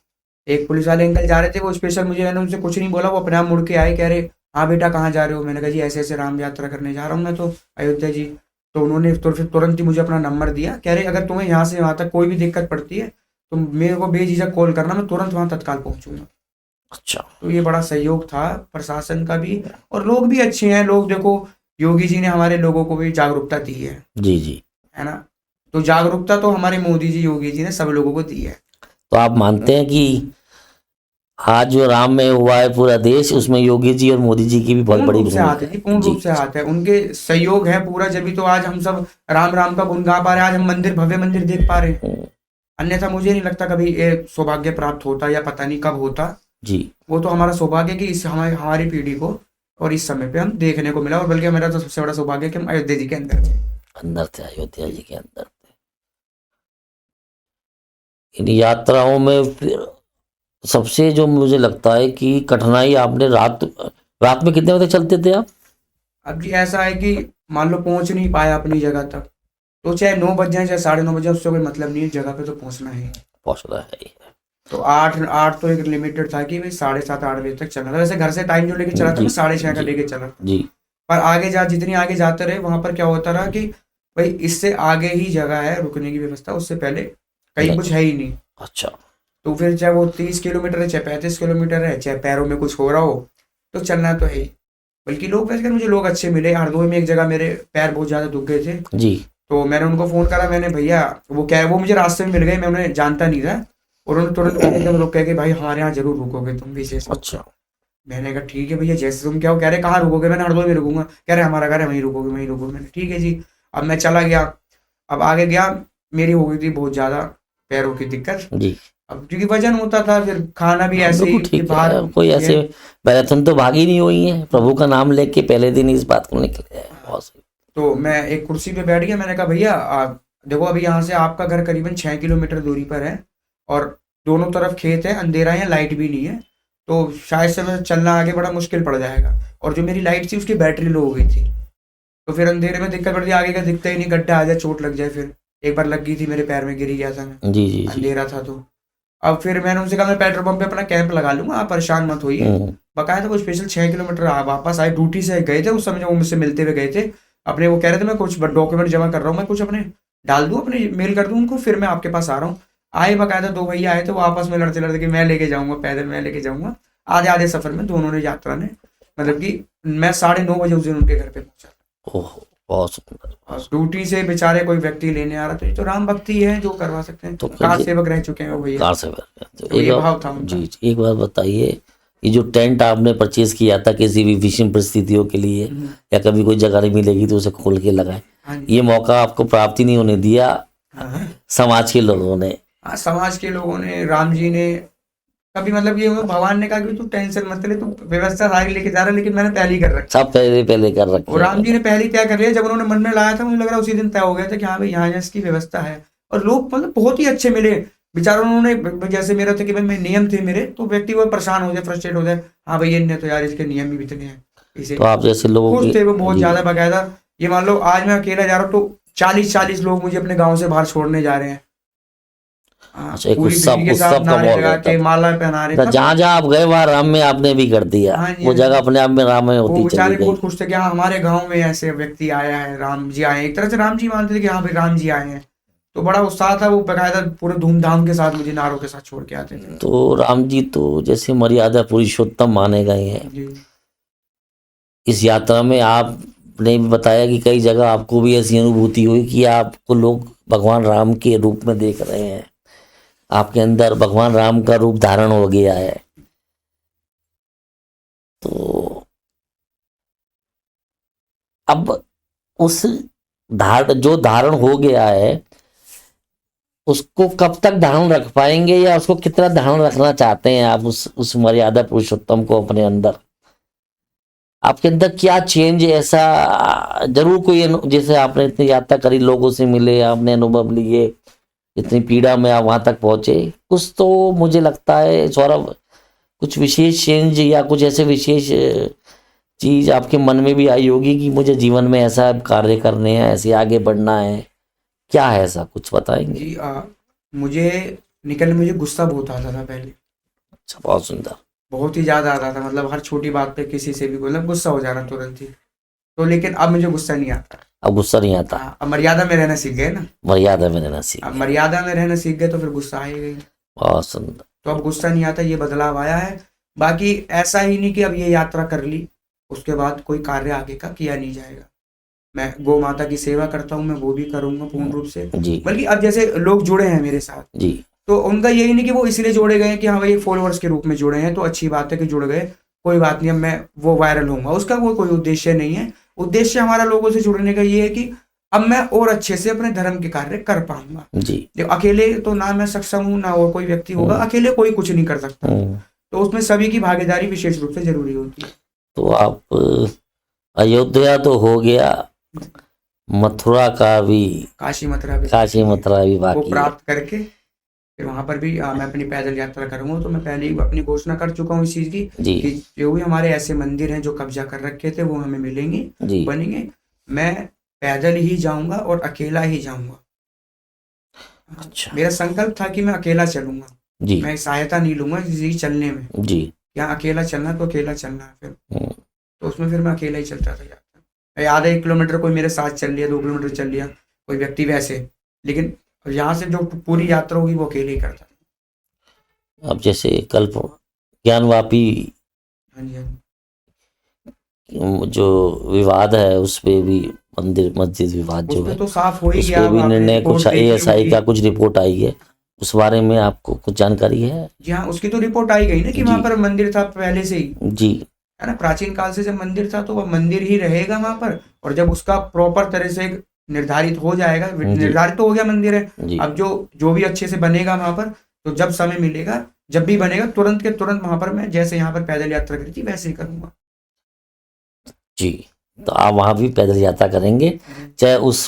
एक पुलिस वाले अंकल जा रहे थे, वो स्पेशल मुझे, मैंने उनसे कुछ नहीं बोला, वो अपने आप मुड़ के आए, कह रहे हाँ बेटा कहाँ जा रहे हो? मैंने कहा जी ऐसे ऐसे राम यात्रा करने जा रहा हूँ मैं तो अयोध्या जी। तो उन्होंने तो फिर तुरंत ही मुझे अपना नंबर दिया, कह रहे अगर तुम्हें यहाँ से वहाँ तक कोई भी दिक्कत पड़ती है तो मेरे को बेझिझक कॉल करना, मैं तुरंत वहाँ तत्काल पहुँचूंगा। अच्छा, तो ये बड़ा सहयोग था प्रशासन का भी, और लोग भी अच्छे हैं। लोग देखो, योगी जी ने हमारे लोगों को भी जागरूकता दी जी, जी। है ना? तो जागरूकता तो हमारे मोदी जी, योगी जी ने सब लोगों को दी है। तो आप मानते हैं कि आज जो राम में हुआ है पूरा देश, उसमें योगी जी और मोदी जी की भी बहुत पूर्ण बड़ी रूप से भूमिका हाथ है जी, है? पूर्ण जी, रूप से हाथ है, उनके सहयोग है पूरा, जब तो आज हम सब राम राम का गुण गा पा रहे हैं, आज हम मंदिर, भव्य मंदिर देख पा रहे हैं। हम्म, अन्यथा मुझे नहीं लगता कभी ये सौभाग्य प्राप्त होता, या पता नहीं कब होता। जी, वो तो हमारा सौभाग्य है कि इस हमारी पीढ़ी को और इस समय पे हम देखने को मिला, और बल्कि मेरा तो सबसे बड़ा सौभाग्य है कि हम अयोध्या जी के अंदर थे। अंदर थे, अयोध्या जी के अंदर थे। इन यात्राओं में फिर सबसे जो मुझे लगता है कि कठिनाई, आपने रात में कितने बजे तक चलते थे आप? अब जी ऐसा है कि मान लो पहुंच नहीं पाया अपनी जगह तक, तो चाहे 9 बज जाए चाहे 9:30 बजे, उससे कोई मतलब नहीं है, जगह पे तो पहुंचना है। पहुंच रहा है। तो आठ आठ तो एक लिमिटेड था कि भाई 7:30 8 बजे तक चलना था। वैसे घर से टाइम जो लेके चला था जी, मैं 6:30 का जी, लेके चला था। जी, पर आगे जितनी आगे जाते रहे वहां पर क्या होता रहा कि भाई इससे आगे ही जगह है रुकने की व्यवस्था, उससे पहले कहीं नहीं। कुछ है ही नहीं। अच्छा, तो फिर चाहे वो 30 किलोमीटर है, चाहे 35 किलोमीटर है, चाहे पैरों में कुछ हो रहा हो, तो चलना तो है ही। बल्कि लोग, वैसे मुझे लोग अच्छे मिले। हरदोई में एक जगह मेरे पैर बहुत ज्यादा दुख गए थे, जी, तो मैंने उनको फोन करा, मैंने भैया वो क्या है, वो मुझे रास्ते में मिल गए, मैं उन्हें जानता नहीं था, और उन्होंने तुरंत एकदम रुक के भाई हमारे यहाँ जरूर रुकोगे तुम विशेष। अच्छा, मैंने कहा ठीक है भैया, जैसे तुम क्या हो। कह रहे कहाँ रुकोगे? मैंने हरदोई में रुकूंगा। कह रहे हमारा घर है वहीं रुकोगे, वहीं रुकोगे। मैंने ठीक है जी। अब मैं चला गया, अब आगे गया, मेरी हो गई थी बहुत ज्यादा पैरों की दिक्कत। जी। अब क्योंकि वजन होता था, फिर खाना भी हाँ, ऐसे ही बिल्कुल कि ठीक बाहर है। कोई ऐसे मैराथन तो भागी नहीं हुई है, प्रभु का नाम लेके पहले दिन इस बात को निकले हैं। बहुत सही। तो मैं एक कुर्सी पे बैठ गया, मैंने कहा भैया देखो अभी यहाँ से आपका घर करीबन 6 किलोमीटर दूरी पर है, और दोनों तरफ खेत है, अंधेरा है, लाइट भी नहीं है, तो शायद से मैं चलना आगे बड़ा मुश्किल पड़ जाएगा। और जो मेरी लाइट थी उसकी बैटरी लो हो गई थी, तो फिर अंधेरे में दिक्कत पड़ती, आगे का दिखता ही नहीं, गड्ढा आ जाए, चोट लग जाए। फिर एक बार लग गई थी मेरे पैर में, गिरी गया था मैं, जी, जी, जी। अंधेरा था तो। अब फिर मैंने उनसे कहा मैं पेट्रोल पंप पे अपना कैंप लगा लूंगा, आप परेशान मत होइए। बकायदा वो स्पेशल 6 किलोमीटर वापस आए, ड्यूटी से गए थे उस समय, जब वो मुझसे मिलते हुए गए थे अपने, वो कह रहे थे मैं कुछ डॉक्यूमेंट जमा कर रहा हूँ, मैं कुछ अपने डाल दूँ, अपने मेल कर दूँ उनको, फिर मैं आपके पास आ रहा हूँ। आए बकायदा 2 भैया आए थे, वो आपस में लड़ते लड़ते कि मैं लेके जाऊंगा पैदल, मैं लेके जाऊंगा। आधे आधे सफर में दोनों ने, यात्रा ने, मतलब कि मैं 9:30 बजे उस दिन उनके घर पे पहुंचा। ओहो, बहुत सुंदर। और ड्यूटी से बेचारे कोई व्यक्ति लेने आ रहा, तो ये तो राम भक्ति है जो करवा सकते हैं। तो कार सेवक रह चुके हैं वो भैया, कार से तो तो ये भाव था उनका। जी, एक बात बताइए, ये जो टेंट आपने परचेज किया था किसी भी विषम परिस्थितियों के लिए, या कभी कोई जगह नहीं मिलेगी तो उसे खोल के लगाए, हाँ जी। ये मौका आपको प्राप्त ही नहीं होने दिया हाँ समाज के लोगों ने? हाँ, समाज के लोगों ने, राम जी ने कभी, मतलब ये भगवान ने कहा कि तू टेंशन मत ले, तू व्यवस्था सारी लेके जा रहा है, लेकिन मैंने पहले ही कर रखी। सब पहले कर रखे और राम हैं। जी ने पहले ही तय कर लिया, जब उन्होंने मन में लाया था मुझे लग रहा है उसी दिन तय हो गया था कि हाँ भाई यहाँ इसकी व्यवस्था है। और लोग मतलब बहुत ही अच्छे मिले बेचारों, उन्होंने जैसे मेरा था कि भाई मैं नियम थे मेरे, तो व्यक्ति वो परेशान हो जाए, फ्रस्ट्रेट हो जाए, हाँ भाई ये तो यार इसके नियम भी इतने हैं, इसे तो आप जैसे लोगों खुश की थे वो बहुत जी, ज्यादा। बकायदा ये मान लो आज मैं अकेला जा रहा हूँ तो 40 लोग मुझे अपने गाँव से बाहर छोड़ने जा रहे हैं। अच्छा, एक पूरी उत्सव खुशी के साथ उत्सव का नारे माहौल लगा रहता के, था। माला पहना रहे तो थे। जहाँ जहाँ आप गए वहाँ राम में आपने भी कर दिया। हाँ जी, वो हाँ जी। जगह अपने आप में राम में वो होती चली बेचारे गई। बहुत खुश थे कि हाँ हमारे गांव में ऐसे व्यक्ति आया है, राम जी आए हैं। एक तरह से राम जी मानते थे कि हाँ भाई राम जी आए हैं, तो बड़ा उत्साह था। वो बकायदा पूरे धूमधाम के साथ मुझे नारों के साथ छोड़ के आते थे। तो राम जी तो जैसे मर्यादा पुरुषोत्तम माने गए हैं। जी। इस यात्रा में आप आपने भी बताया कि कई जगह आपको भी ऐसी अनुभूति हुई कि आपको लोग भगवान राम के रूप में देख रहे हैं, आपके अंदर भगवान राम का रूप धारण हो गया है। तो अब उस जो धारण हो गया है उसको कब तक धारण रख पाएंगे, या उसको कितना धारण रखना चाहते हैं आप उस मर्यादा पुरुषोत्तम को अपने अंदर? आपके अंदर क्या चेंज है ऐसा? जरूर कोई जैसे आपने इतनी यात्रा करी, लोगों से मिले, आपने अनुभव लिए, इतनी पीड़ा में आप वहां तक पहुंचे, कुछ तो मुझे लगता है सौरभ कुछ विशेष चेंज या कुछ ऐसे विशेष चीज आपके मन में भी आई होगी कि मुझे जीवन में ऐसा कार्य करने हैं, ऐसे आगे बढ़ना है। क्या है ऐसा, कुछ बताएंगे? जी मुझे गुस्सा बहुत आता था पहले। अच्छा, बहुत सुंदर। बहुत ही ज़्यादा आता था, मतलब हर छोटी बात पे किसी से भी मतलब गुस्सा हो जाना तुरंत ही। तो लेकिन अब मुझे गुस्सा नहीं आता। अब गुस्सा नहीं आता? हाँ, अब मर्यादा में रहना सीख गए ना। मर्यादा में रहना सीख अब गए। मर्यादा में रहना सीख गए तो फिर गुस्सा आएगा ही। बहुत सुंदर। तो अब गुस्सा नहीं आता, ये बदलाव आया है। बाकी ऐसा ही नहीं कि अब ये यात्रा कर ली उसके बाद कोई कार्य आगे का किया नहीं जाएगा। मैं गौ माता की सेवा करता हूँ, मैं वो भी करूंगा पूर्ण रूप से। जी बल्कि अब जैसे लोग जुड़े हैं मेरे साथ, जी, तो उनका यही नहीं कि वो इसलिए जोड़े गए कि हाँ भाई फॉलोअर्स के रूप में जुड़े हैं, तो अच्छी बात है कि जुड़ गए, कोई बात नहीं, अब मैं वो वायरल होऊंगा, उसका वो कोई उद्देश्य नहीं है। उद्देश्य हमारा लोगों से जुड़ने का ये है कि अब मैं और अच्छे से अपने धर्म के कार्य कर पाऊंगा। जी। जो अकेले तो ना मैं सक्षम हूँ ना और कोई व्यक्ति होगा, अकेले कोई कुछ नहीं कर सकता। तो उसमें सभी की भागीदारी विशेष रूप से जरूरी होती है। तो आप अयोध्या तो हो गया, मथुरा का भी, काशी मथुरा भी वो बाकी प्राप्त करके फिर वहां पर भी मैं अपनी पैदल यात्रा करूंगा। तो मैं पहले ही अपनी घोषणा कर चुका हूँ इस चीज की जी कि जो भी हमारे ऐसे मंदिर हैं जो कब्जा कर रखे थे वो हमें मिलेंगे, जी। बनेंगे। मैं पैदल ही जाऊंगा और अकेला ही जाऊंगा। अच्छा मेरा संकल्प था कि मैं अकेला चलूंगा, जी मैं सहायता नहीं लूंगा किसी की चलने में। जी। यहाँ अकेला चलना तो अकेला चलना है। फिर हम्म, तो उसमें फिर मैं अकेला ही चलता था यात्रा। आधा 1 किलोमीटर कोई मेरे साथ चल लिया, 2 किलोमीटर चल लिया कोई व्यक्ति वैसे, लेकिन यहाँ से जो पूरी यात्रा होगी वो अकेले ही करता था। अब जैसे कल ज्ञानवापी हाँ जी, हाँ जी। जो विवाद है उस पे भी, मंदिर मस्जिद विवाद जो उसपे है, तो साफ हो ही उस गया। पे अब भी आपने निर्णय रिपोर्ट कुछ देखी ASI होगी। का कुछ रिपोर्ट आई है, उस बारे में आपको कुछ जानकारी है? जी हाँ, उसकी तो रिपोर्ट आई गई ना कि वहां जी पर मंदिर था पहले से ही, जी है ना। प्राचीन काल से जब मंदिर था तो वह मंदिर ही रहेगा वहां पर। और जब उसका प्रॉपर तरह से निर्धारित हो जाएगा, जी निर्धारित तो हो गया मंदिर है, जी। अब जो भी अच्छे से बनेगा वहां पर, तो जब समय मिलेगा, जब भी बनेगा तुरंत के तुरंत वहां पर मैं जैसे यहाँ पर पैदल यात्रा करी थी वैसे ही करूंगा। जी। तो आप वहां भी पैदल यात्रा करेंगे, चाहे उस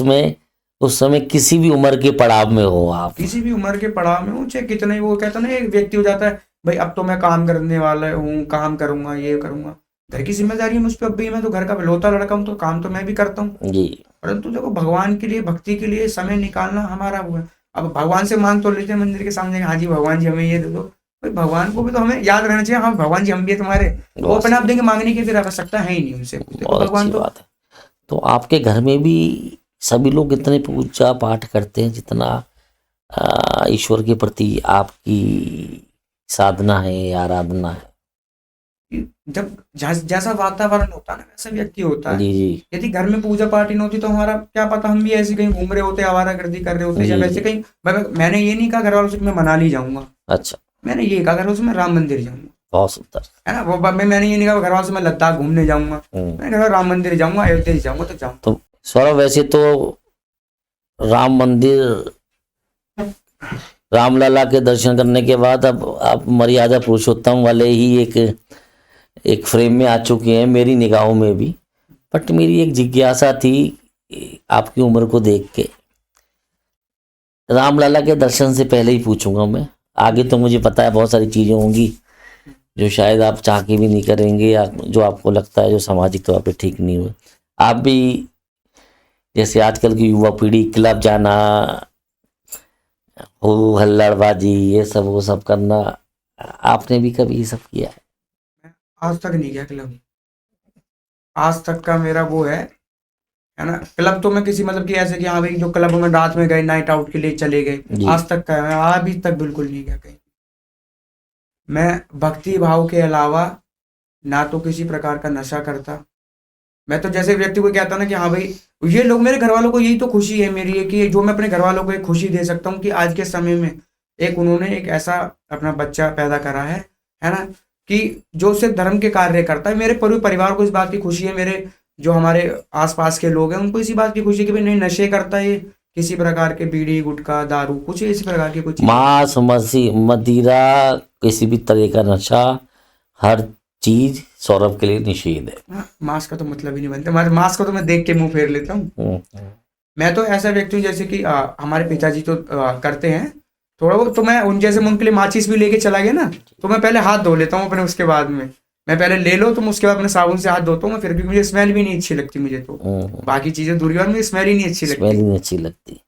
समय किसी भी उम्र के पड़ाव में हो आप? किसी भी उम्र के पड़ाव में हो, चाहे कितने, वो कहता ना एक व्यक्ति हो जाता है भाई अब तो मैं काम करने वाला हूँ, काम करूंगा, ये करूंगा, घर की जिम्मेदारी है मुझ पर। अब भी मैं तो घर का इकलौता लड़का हूँ, तो काम तो मैं भी करता हूँ। जी परंतु देखो भगवान के लिए, भक्ति के लिए समय निकालना हमारा वो है। अब भगवान से मांग तो लेते हैं मंदिर के सामने, हाँ जी भगवान जी हमें ये दे दो, भाई भगवान को भी तो हमें याद रहना चाहिए, हाँ भगवान जी हम भी है तुम्हारे, वो अपने आप देंगे, मांगने की फिर आवश्यकता है ही नहीं उनसे। देखो बहुत भगवान अच्छी तो बात है। तो आपके घर में भी सभी लोग इतने पूजा पाठ करते हैं जितना ईश्वर के प्रति आपकी साधना है, आराधना है? जब जैसा वातावरण होता है ना वैसा व्यक्ति होता है। जी जी यदि घर में पूजा पाठ नहीं होती तो हमारा क्या पता, हम भी ऐसे कहीं घूम रहे होते, आवारागर्दी कर रहे होते, या जी वैसे जी। कहीं। मैंने ये नहीं कहा घर वालों से कि मैं मनाली जाऊंगा, अच्छा, मैंने ये कहा घर वालों से मैं राम मंदिर जाऊंगा, बहुत सुंदर। है ना। मैंने ये नहीं कहा घर वालों से मैं लद्दाख घूमने जाऊंगा, मैं घर राम मंदिर जाऊंगा, अयोध्या जाऊंगा तो जाऊंगा। तो सौरभ वैसे तो राम मंदिर, रामलला के दर्शन करने के बाद अब आप मर्यादा पुरुषोत्तम वाले ही एक फ्रेम में आ चुके हैं मेरी निगाहों में भी। बट मेरी एक जिज्ञासा थी आपकी उम्र को देख के, रामलला के दर्शन से पहले ही पूछूंगा मैं, आगे तो मुझे पता है बहुत सारी चीज़ें होंगी जो शायद आप चाह के भी नहीं करेंगे, या जो आपको लगता है जो सामाजिक तौर पे ठीक नहीं हुए। आप भी जैसे आजकल की युवा पीढ़ी क्लब जाना, हो हल्लड़बाजी, ये सब वो सब करना, आपने भी कभी ये सब किया है? आज तक नहीं गया क्लब। आज तक का मेरा वो है ना। क्लब तो मैं किसी मतलब कि ऐसे कि हाँ भाई जो क्लब में रात में गए, नाइट आउट के लिए चले गए, जी आज तक का है। मैं अभी तक बिल्कुल नहीं गया कहीं। मैं भक्ति भाव के अलावा ना तो किसी प्रकार का नशा करता, मैं तो जैसे व्यक्ति को कहता ना कि हाँ भाई, ये लोग मेरे घर वालों को, यही तो खुशी है मेरी, है कि जो मैं अपने घर वालों को एक खुशी दे सकता हूँ कि आज के समय में एक उन्होंने एक ऐसा अपना बच्चा पैदा करा है ना, कि जो सिर्फ धर्म के कार्य करता है। मेरे पूरे परिवार को इस बात की खुशी है, मेरे जो हमारे आसपास के लोग हैं उनको इसी बात की खुशी है कि भाई नहीं नशे करता है, किसी प्रकार के बीड़ी गुटखा दारू कुछ इसी प्रकार की कुछ मांस मदिरा किसी भी तरह का नशा, हर चीज सौरभ के लिए निषेध है। मांस का तो मतलब ही नहीं बनता, मांस को तो मैं देख के मुंह फेर लेता हूँ। मैं तो ऐसा व्यक्ति हूँ जैसे कि हमारे पिताजी तो करते हैं थोड़ा बहुत, तो मैं उन जैसे मैं उनके लिए माचिस भी लेके चला गया ना, तो मैं पहले हाथ धो लेता हूँ अपने, उसके बाद में मैं पहले ले लो तो मैं उसके बाद अपने साबुन से हाथ धोता हूँ मैं फिर, क्योंकि मुझे स्मेल भी नहीं अच्छी लगती मुझे तो, बाकी चीजें दूर की बात, मुझे स्मेल ही नहीं अच्छी स्मेल लगती, नहीं अच्छी लगती।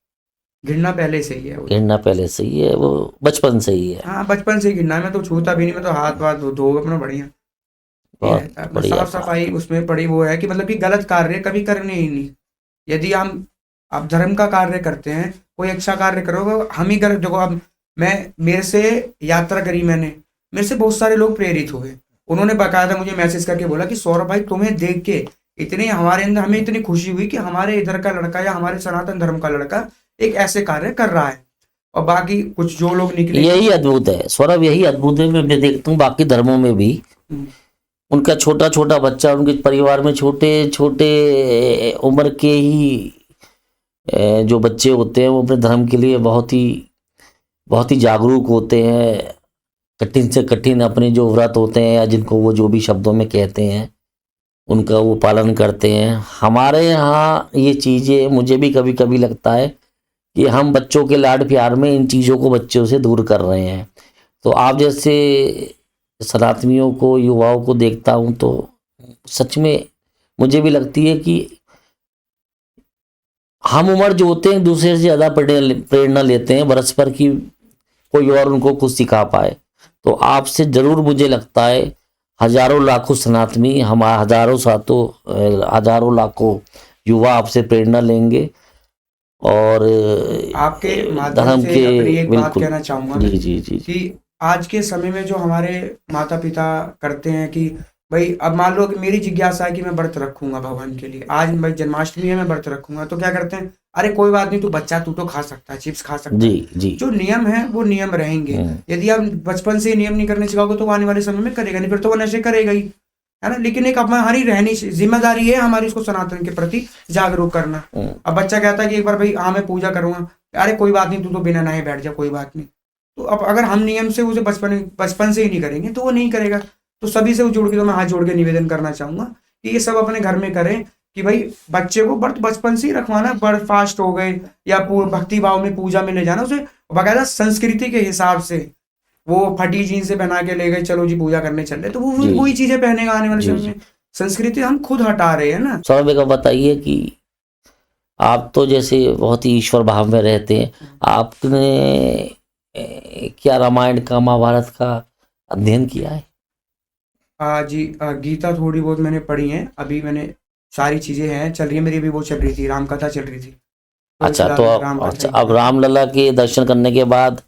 घृणा पहले से ही है वो। घृणा पहले से ही है, वो बचपन से ही है। हाँ बचपन से ही घृणा, मैं तो छूता भी नहीं, मैं तो हाथ वाथ धो अपना बढ़िया ये बहुत रहता है। अपना बढ़िया साफ सफाई उसमें पड़ी वो है कि मतलब कि गलत कार्य कभी करने ही नहीं। यदि हम अब धर्म का कार्य करते हैं, कोई अच्छा कार्य करो, हम ही कर, देखो अब मैं, मेरे से यात्रा करी मैंने, मेरे से बहुत सारे लोग प्रेरित हुए, उन्होंने बाकायदा मुझे मैसेज करके बोला कि सौरभ भाई तुम्हें देख के इतने हमारे अंदर हमें इतनी खुशी हुई कि हमारे इधर का लड़का या हमारे सनातन धर्म का लड़का एक ऐसे कार्य कर रहा है। और बाकी कुछ जो लोग निकले, यही अद्भुत है सौरभ, यही अद्भुत है। मैं देखता हूँ बाकी धर्मों में भी उनका छोटा छोटा बच्चा, उनके परिवार में छोटे छोटे उम्र के ही जो बच्चे होते हैं वो अपने धर्म के लिए बहुत ही जागरूक होते हैं। कठिन से कठिन अपने जो व्रत होते हैं या जिनको वो जो भी शब्दों में कहते हैं उनका वो पालन करते हैं। हमारे यहाँ ये चीज़ें मुझे भी कभी कभी लगता है कि हम बच्चों के लाड प्यार में इन चीज़ों को बच्चों से दूर कर रहे हैं। तो आप जैसे सनातनियों को, युवाओं को देखता हूँ तो सच में मुझे भी लगती है कि हम उम्र जो होते हैं दूसरे से ज़्यादा प्रेरणा लेते हैं परस्पर की कोई और उनको कुछ सिखा पाए। तो आपसे ज़रूर मुझे लगता है हजारों लाखों सनातनी, हम हजारों लाखों युवा आपसे प्रेरणा लेंगे और आपके माध्यम धर्म से के अपनी एक बात बिल्कुल। कहना चाहूंगा जी मैं जी जी कि आज के समय में जो हमारे माता पिता करते हैं कि भाई अब मान लो कि मेरी जिज्ञासा है कि मैं व्रत रखूंगा भगवान के लिए, आज भाई जन्माष्टमी है मैं व्रत रखूंगा, तो क्या करते हैं, अरे कोई बात नहीं तू बच्चा, तू तो खा सकता है, चिप्स खा सकता है। जी जी जो नियम है वो नियम रहेंगे। यदि आप बचपन से नियम नहीं करने सिखाओगे तो वो आने वाले समय में करेगा नहीं, फिर तो वो नशे करेगा ही, है ना। लेकिन एक हमारी रहनी जिम्मेदारी है हमारी उसको सनातन के प्रति जागरूक करना। अब बच्चा कहता है कि एक बार भाई हाँ मैं पूजा करूंगा, अरे कोई बात नहीं तू तो बिना नहाए बैठ जा, कोई बात नहीं। तो अब अगर हम नियम से उसे बचपन से ही नहीं करेंगे तो वो नहीं करेगा। तो सभी से जोड़ के तो मैं हाथ जोड़ के निवेदन करना चाहूंगा कि ये सब अपने घर में करें कि भाई बच्चे को व्रत बचपन से ही रखवाना, व्रत फास्ट हो गए या भक्ति भाव में पूजा में ले जाना, उसे बाकायदा संस्कृति के हिसाब से, वो फटी जीन्स से पहना के ले गए चलो जी पूजा करने चल रहे, तो वो जी। वही चीजें पहनेगा आने वाले जी, समय में। संस्कृति हम खुद हटा रहे हैं ना। सौरभ का बताइए कि आप तो जैसे बहुत ही ईश्वर भाव में रहते हैं, आपने क्या रामायण का, महाभारत का अध्ययन किया है? जी गीता थोड़ी बहुत मैंने पढ़ी है, अभी मैंने सारी चीजें हैं चल रही है मेरी, भी वो चल रही थी, रामकथा चल रही थी। तो अच्छा, फिलहाल तो रामकथा अच्छा, ही अब रामलला के दर्शन करने के बाद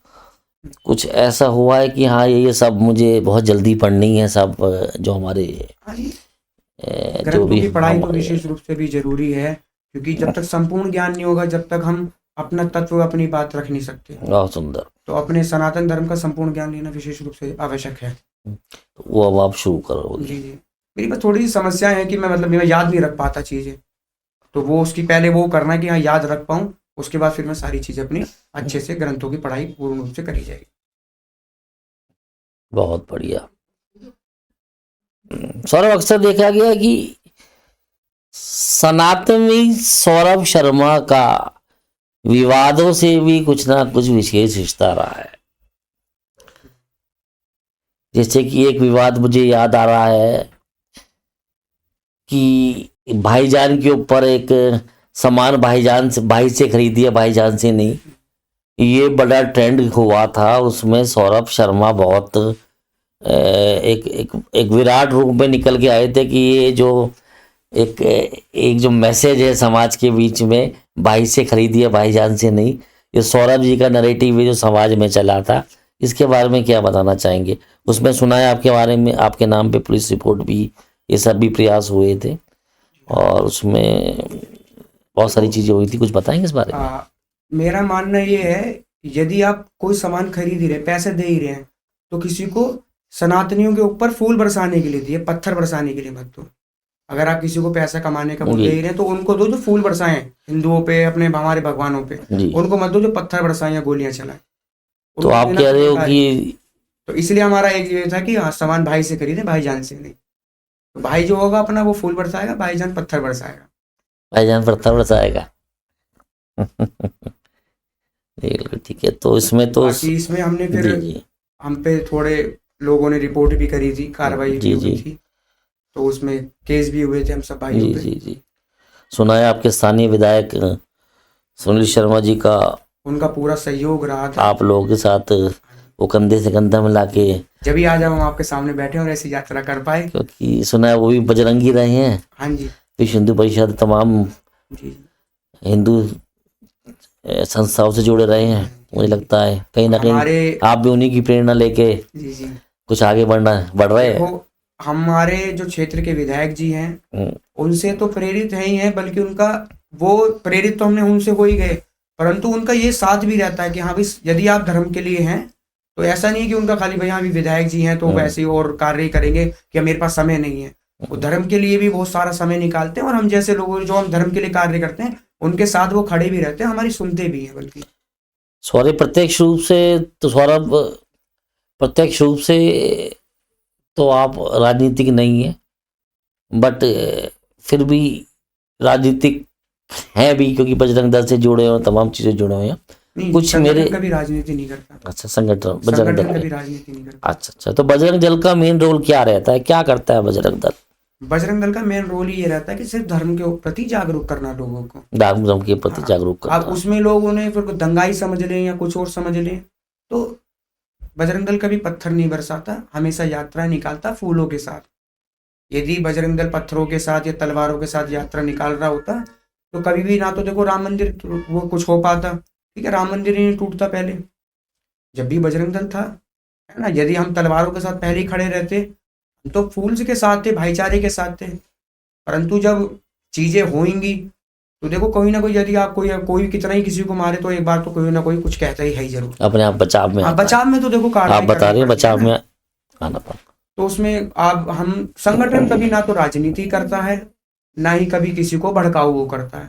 कुछ ऐसा हुआ है कि हाँ ये सब मुझे बहुत जल्दी पढ़नी है, सब जो हमारे हाँ जी, जो ग्रंथों भी की पढ़ाई तो हमारे विशेष रूप से भी जरूरी है, क्योंकि जब तक संपूर्ण ज्ञान नहीं होगा जब तक हम अपना तत्व अपनी बात रख नहीं सकते। बहुत सुंदर, तो अपने सनातन धर्म का संपूर्ण ज्ञान लेना विशेष रूप से आवश्यक है। वो अब आप शुरू करो। जी जी, मेरी बस थोड़ी सी समस्या है कि मैं याद नहीं रख पाता चीजें, तो वो उसकी पहले वो करना है कि हाँ याद रख पाऊँ, उसके बाद फिर मैं सारी चीजें अपनी अच्छे से ग्रंथों की पढ़ाई पूर्ण रूप से करी जाएगी। बहुत बढ़िया। सौरभ, अक्सर देखा गया कि सनातनी सौरभ शर्मा का विवादों से भी कुछ ना कुछ विशेष रिश्ता रहा है। जैसे कि एक विवाद मुझे याद आ रहा है कि भाईजान के ऊपर एक सामान भाई से खरीदी है, भाईजान से नहीं, ये बड़ा ट्रेंड हुआ था। उसमें सौरभ शर्मा बहुत एक विराट रूप में निकल के आए थे कि ये जो एक जो मैसेज है समाज के बीच में, भाई से खरीदी है भाईजान से नहीं, ये सौरभ जी का नैरेटिव है जो समाज में चला था। इसके बारे में क्या बताना चाहेंगे? उसमें सुना है आपके बारे में, आपके नाम पे पुलिस रिपोर्ट भी, ये सब भी प्रयास हुए थे, और उसमें बहुत सारी चीजें हुई थी, कुछ बताएंगे इस बारे में? मेरा मानना ये है कि यदि आप कोई सामान खरीद ही रहे, पैसे दे ही रहे हैं, तो किसी को सनातनियों के ऊपर फूल बरसाने के लिए दिए, पत्थर बरसाने के लिए मत दो। अगर आप किसी को पैसा कमाने का वो जी। दे ही रहे हैं तो उनको दो जो फूल बरसाएं हिंदुओं पे, अपने हमारे भगवानों पे। जी। उनको मत दो जो पत्थर बरसाएं या गोलियां चलाएं। तो उनको आप देना कह रहे हो बेकार है। कि तो इसलिए हमारा एक ये था कि हाँ, सामान भाई से खरीदे, भाईजान से नहीं। तो भाई जो होगा अपना वो फूल बरसाएगा, भाईजान पत्थर बरसाएगा। भाईजान पत्थर बरसाएगा। बिल्कुल ठीक है। तो इसमें तो बाकी इसमें हमने फिर जी जी हम पे थोड़े लोगों ने रिपोर्ट भी करी थी, कार्रवाई भी जी हुई जी थी, तो उसमें केस भी हुए थे हम सब भाइयों जी पे। जी जी। सुना है आपके स्थानीय विधायक सुनील शर्मा जी का उनका पूरा सहयोग रहा था। आप लोगों के साथ वो कंधे से कंधा मिला के, जब भी आज हम आपके सामने बैठे और ऐसी यात्रा कर पाए। क्योंकि सुना है वो भी बजरंगी रहे हैं, हाँ जी। विश्व हिंदू परिषद तमाम जी। हिंदू संस्थाओं से जुड़े रहे हैं। मुझे लगता है कहीं ना कहीं हमारे आप भी उन्हीं की प्रेरणा लेके जी जी कुछ आगे बढ़ रहे हैं। देखो, हमारे जो क्षेत्र के विधायक जी हैं उनसे तो प्रेरित है ही हैं, बल्कि उनका वो प्रेरित तो हमने उनसे हो ही गए, परंतु उनका ये साथ भी रहता है कि हाँ भाई, यदि आप धर्म के लिए हैं तो ऐसा नहीं कि उनका खाली भाई हाँ भी विधायक जी हैं तो वैसे ही और कार्य करेंगे कि मेरे पास समय नहीं है। वो धर्म के लिए भी बहुत सारा समय निकालते हैं, और हम जैसे लोग जो हम धर्म के लिए कार्य करते हैं उनके साथ वो खड़े भी रहते हैं, हमारी सुनते भी हैं। बल्कि सौरभ प्रत्यक्ष रूप से तो सौरभ प्रत्यक्ष रूप से तो आप राजनीतिक नहीं है, बट फिर भी राजनीतिक है भी, क्योंकि बजरंग दल से जुड़े हुए हैं, तमाम चीजें जुड़े हुए हैं। नहीं, कुछ संगठन मेरे कभी राजनीति नहीं करता। अच्छा, संगठन बजरंग संगठन दल कभी राजनीति नहीं करता। अच्छा अच्छा। तो बजरंग दल का मेन रोल क्या रहता है, क्या करता है बजरंग दल? बजरंग दल का मेन रोल ही ये रहता है कि सिर्फ धर्म के प्रति जागरूक करना लोगों को। धर्म के प्रति जागरूक अब करना। उसमें लोग उन्हें फिर दंगाई समझ लें या कुछ और समझ लें, तो बजरंग दल कभी पत्थर नहीं बरसाता, हमेशा यात्रा निकालता फूलों के साथ। यदि बजरंग दल पत्थरों के साथ या तलवारों के साथ यात्रा निकाल रहा होता तो कभी भी ना तो देखो राम मंदिर वो कुछ हो पाता, ठीक है, राम मंदिर ही नहीं टूटता पहले जब भी बजरंग दल था, है ना। यदि हम तलवारों के साथ पहले ही खड़े रहते, हम तो फूल के साथ थे, भाईचारे के साथ थे, परंतु जब चीजें होंगी तो देखो कोई ना कोई, यदि आप कोई कितना ही किसी को मारे तो एक बार तो कोई ना कोई कुछ कहता ही है जरूर। अपने आप बचाव में हाँ, आता है। बचाव में तो देखो आप कार्रवाई बता रहे करनी हैं पड़ती है बचाव ना। में आना पड़ा। तो उसमें आप हम संगठन कभी ना तो राजनीति करता है, ना ही कभी किसी को भड़काऊ वो करता है।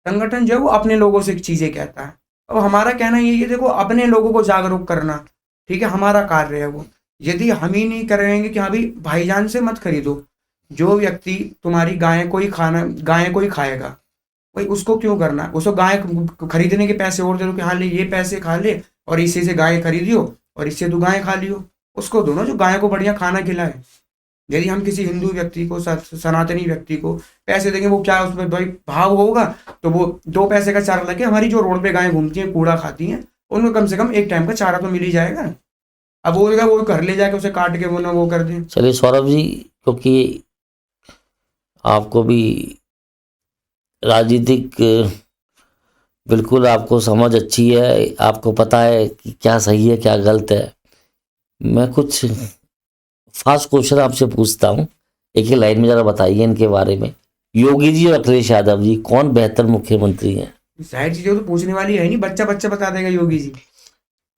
संगठन जो है वो अपने लोगों से चीजें कहता है। अब हमारा कहना यही है, देखो अपने लोगों को जागरूक करना, ठीक है, हमारा कार्य है वो। यदि हम ही नहीं करेंगे कि हाँ भाई भाईजान से मत खरीदो, जो व्यक्ति तुम्हारी गाय को ही खाएगा भाई उसको क्यों करना, उसको गाय खरीदने के पैसे और दे दो कि हाँ ले ये पैसे खा ले और इसी से गाय खरीदियो और इससे तू गाय खा लियो, उसको दो ना जो गाय को बढ़िया खाना खिलाए। यदि हम किसी हिंदू व्यक्ति को, सनातनी व्यक्ति को पैसे देंगे, वो क्या उसमें भाई भाव होगा, तो वो 2 पैसे का चारा लगे, हमारी जो रोड पे गायें घूमती हैं कूड़ा खाती हैं उनको कम से कम एक टाइम का चारा तो मिल ही जाएगा। अब वो देगा वो घर ले जाके उसे काट के वो ना वो कर दें। चलिए सौरभ जी, क्योंकि आपको भी राजनीतिक बिल्कुल आपको समझ अच्छी है, आपको पता है कि क्या सही है क्या गलत है, मैं कुछ फास्ट क्वेश्चन आपसे पूछता हूँ, एक ही लाइन में जरा बताइए इनके बारे में। योगी जी और अखिलेश यादव जी कौन बेहतर मुख्यमंत्री हैं? जाहिर चीजें तो पूछने वाली है नहीं, बच्चा बता देगा योगी जी।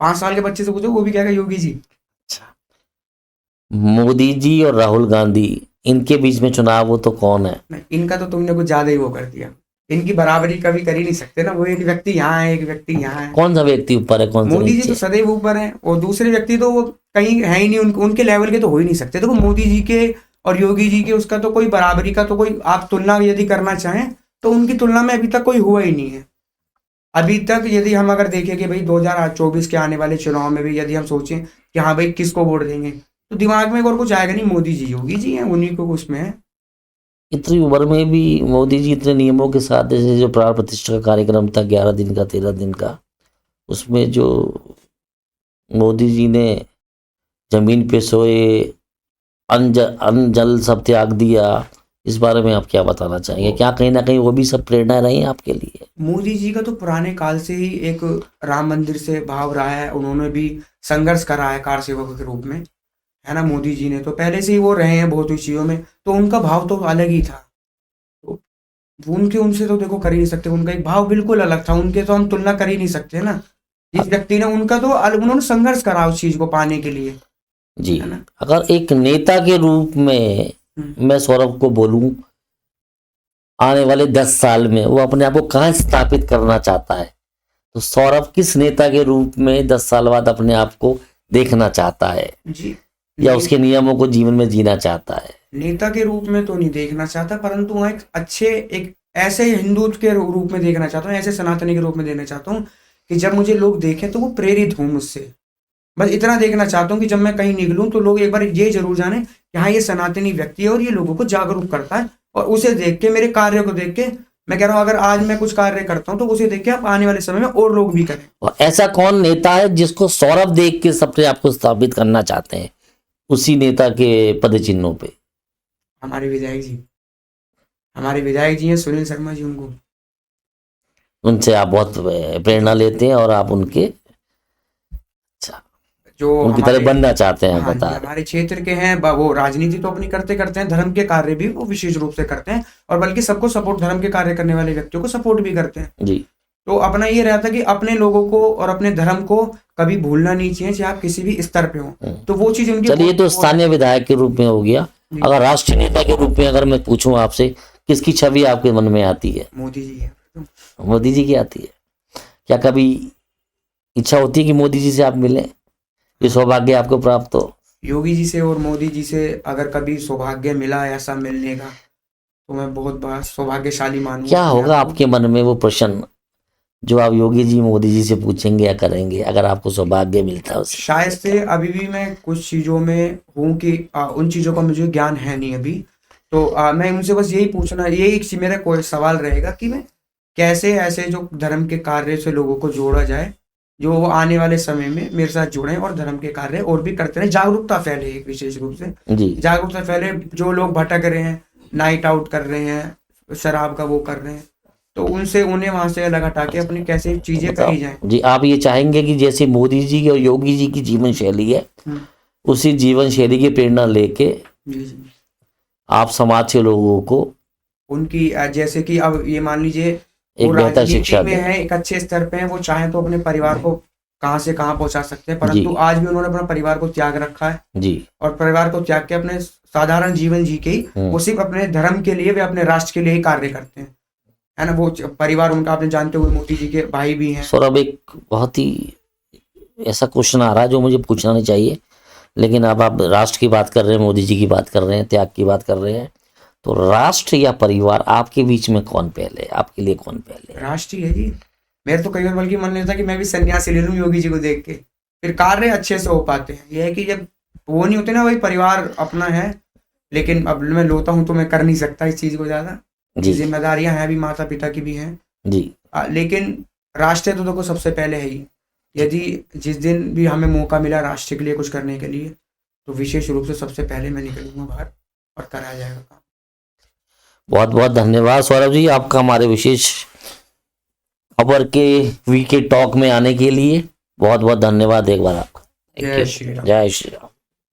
5 साल के बच्चे से पूछो वो भी कहेगा योगी जी। मोदी जी और राहुल गांधी, इनके बीच में चुनाव हो तो कौन है? नहीं, इनका तो तुमने कुछ ज्यादा ही वो कर दिया, इनकी बराबरी कभी कर ही नहीं सकते ना। वो एक व्यक्ति यहाँ है, एक व्यक्ति यहाँ है। कौन सा व्यक्ति ऊपर है, कौन सा मोदी जी नीचे? तो सदैव ऊपर है, और दूसरे व्यक्ति तो वो कहीं है ही नहीं, उनके लेवल के तो हो ही नहीं सकते। देखो मोदी जी के और योगी जी के उसका तो कोई बराबरी का तो कोई आप तुलना यदि करना चाहें तो उनकी तुलना में अभी तक कोई हुआ ही नहीं है। अभी तक यदि हम अगर देखें कि भाई 2024 के आने वाले चुनाव में भी यदि हम सोचें कि हाँ भाई किसको वोट देंगे, तो दिमाग में और कुछ आएगा नहीं, मोदी जी योगी जी हैं, उन्हीं को उसमें है। इतनी उम्र में भी मोदी जी इतने नियमों के साथ, जैसे जो प्राण प्रतिष्ठा का कार्यक्रम था 11 दिन का 13 दिन का, उसमें जो मोदी जी ने जमीन पे सोए, अन्न जल सब त्याग दिया, इस बारे में आप क्या बताना चाहेंगे? क्या कहीं ना कहीं वो भी सब प्रेरणा रही है आपके लिए? मोदी जी का तो पुराने काल से ही एक राम मंदिर से भाव रहा है, उन्होंने भी संघर्ष करा है कार सेवक के रूप में, है ना। मोदी जी ने तो पहले से ही वो रहे हैं बहुत सी चीज़ों में, तो उनका भाव तो अलग ही था। तो उनके उनसे तो देखो कर ही नहीं सकते, उनका एक भाव बिल्कुल अलग था, उनके तो हम तुलना कर ही नहीं सकते ना। जिस व्यक्ति ने उनका तो उन्होंने संघर्ष करा उस चीज को पाने के लिए, जी। है ना। अगर एक नेता के रूप में मैं सौरभ को बोलूं, आने वाले 10 साल में वो अपने आप को कहाँ स्थापित करना चाहता है, तो सौरभ किस नेता के रूप में 10 साल बाद अपने आप को देखना चाहता है, जी, या उसके नियमों को जीवन में जीना चाहता है? नेता के रूप में तो नहीं देखना चाहता, परंतु वहाँ एक अच्छे, एक ऐसे हिंदू के रूप में देखना चाहता हूँ, ऐसे सनातनी के रूप में देखना चाहता हूँ कि जब मुझे लोग देखें तो वो प्रेरित हों मुझसे। बस इतना देखना चाहता हूँ कि जब मैं कहीं निकलूं तो लोग एक बार ये जरूर जाने कि हाँ, ये सनातनी व्यक्ति है और ये लोगों को जागरूक करता है। और उसे देख के, मेरे कार्य को देख के, मैं कह रहा हूँ अगर आज मैं कुछ कार्य करता हूँ तो उसे देख के आप आने वाले समय में और लोग भी करें। और ऐसा कौन नेता है जिसको सौरभ देख के सबसे आपको स्थापित करना चाहते हैं उसी नेता के पद चिन्हों पे? हमारे विधायक जी हैं सुनील शर्मा जी, उनसे आप बहुत प्रेरणा लेते हैं और आप उनके जो उनकी तरह बनना चाहते हैं, हाँ बता जी, हमारे क्षेत्र के हैं। वो राजनीति तो अपनी करते हैं, धर्म के कार्य भी वो विशेष रूप से करते हैं, और बल्कि सबको सपोर्ट, धर्म के कार्य करने वाले व्यक्तियों को सपोर्ट भी करते हैं जी। तो अपना ये रहता है कि अपने लोगों को और अपने धर्म को कभी भूलना नहीं चाहिए, चाहे आप किसी भी स्तर पे हो। तो वो चीज उनकी। चलिए, तो स्थानीय विधायक के रूप में हो गया। अगर राष्ट्रीय नेता के रूप में अगर मैं पूछूं आपसे, किसकी छवि आपके मन में आती है? मोदी जी है। मोदी जी की आती है। क्या कभी इच्छा होती है कि मोदी जी से आप मिलें, ये सौभाग्य आपको प्राप्त हो? योगी जी से और मोदी जी से अगर कभी सौभाग्य मिला ऐसा मिलने का तो मैं बहुत बड़ा सौभाग्यशाली मानूंगा। क्या होगा आपके मन में वो प्रश्न जो आप योगी जी, मोदी जी से पूछेंगे या करेंगे अगर आपको सौभाग्य मिलता है? शायद से अभी भी मैं कुछ चीज़ों में हूँ कि उन चीज़ों का मुझे ज्ञान है नहीं अभी, तो मैं उनसे बस यही पूछना, यही मेरा कोई सवाल रहेगा कि मैं कैसे ऐसे जो धर्म के कार्य से लोगों को जोड़ा जाए, जो वो आने वाले समय में मेरे साथ जुड़े और धर्म के कार्य और भी करते रहे, जागरूकता फैले, एक विशेष रूप से जागरूकता फैले। जो लोग भटक रहे हैं, नाइट आउट कर रहे हैं, शराब का वो कर रहे हैं, तो उनसे उन्हें वहां से अलग हटा के अपनी कैसे चीजें करी जाएं। जी, आप ये चाहेंगे कि जैसे मोदी जी और योगी जी की जीवन शैली है, उसी जीवन शैली की प्रेरणा लेके आप समाज के लोगों को उनकी, जैसे कि अब ये मान लीजिए एक बेहतर शिक्षा में है, एक अच्छे स्तर पे है, वो चाहे तो अपने परिवार को कहां से कहां पहुंचा सकते हैं, परंतु आज भी उन्होंने अपना परिवार को त्याग रखा है जी, और परिवार को त्याग के अपने साधारण जीवन जी के ही वो सिर्फ अपने धर्म के लिए, वे अपने राष्ट्र के लिए ही कार्य करते हैं, है ना। वो परिवार उनका, आपने जानते हुए मोदी जी के भाई भी हैं। सौरभ, एक बहुत ही ऐसा क्वेश्चन आ रहा है जो मुझे पूछना नहीं चाहिए, लेकिन अब आप राष्ट्र की बात कर रहे हैं, मोदी जी की बात कर रहे हैं, त्याग की बात कर रहे हैं, तो राष्ट्र या परिवार, आपके बीच में कौन पहले, आपके लिए कौन पहले? राष्ट्र ही है जी। मेरे तो कई बार बल्कि मन लेता कि मैं भी सन्यासी ले लूं योगी जी को देख के, फिर कार्य अच्छे से हो पाते हैं। यह है कि जब वो नहीं होते ना, वही परिवार अपना है, लेकिन अब मैं लोता हूँ तो मैं कर नहीं सकता इस चीज को, ज्यादा जिम्मेदारियां हैं, भी माता पिता की भी हैं जी, लेकिन राष्ट्र तो देखो सबसे पहले है ही। यदि जिस दिन भी हमें मौका मिला राष्ट्र के लिए कुछ करने के लिए, तो विशेष रूप से सबसे पहले मैं निकलूंगा बाहर और कराया जाएगा काम। बहुत बहुत धन्यवाद सौरभ जी, आपका हमारे विशेष खबर के वीके टॉक में आने के लिए बहुत बहुत धन्यवाद एक बार आपका। जय श्री राम। जय श्री राम।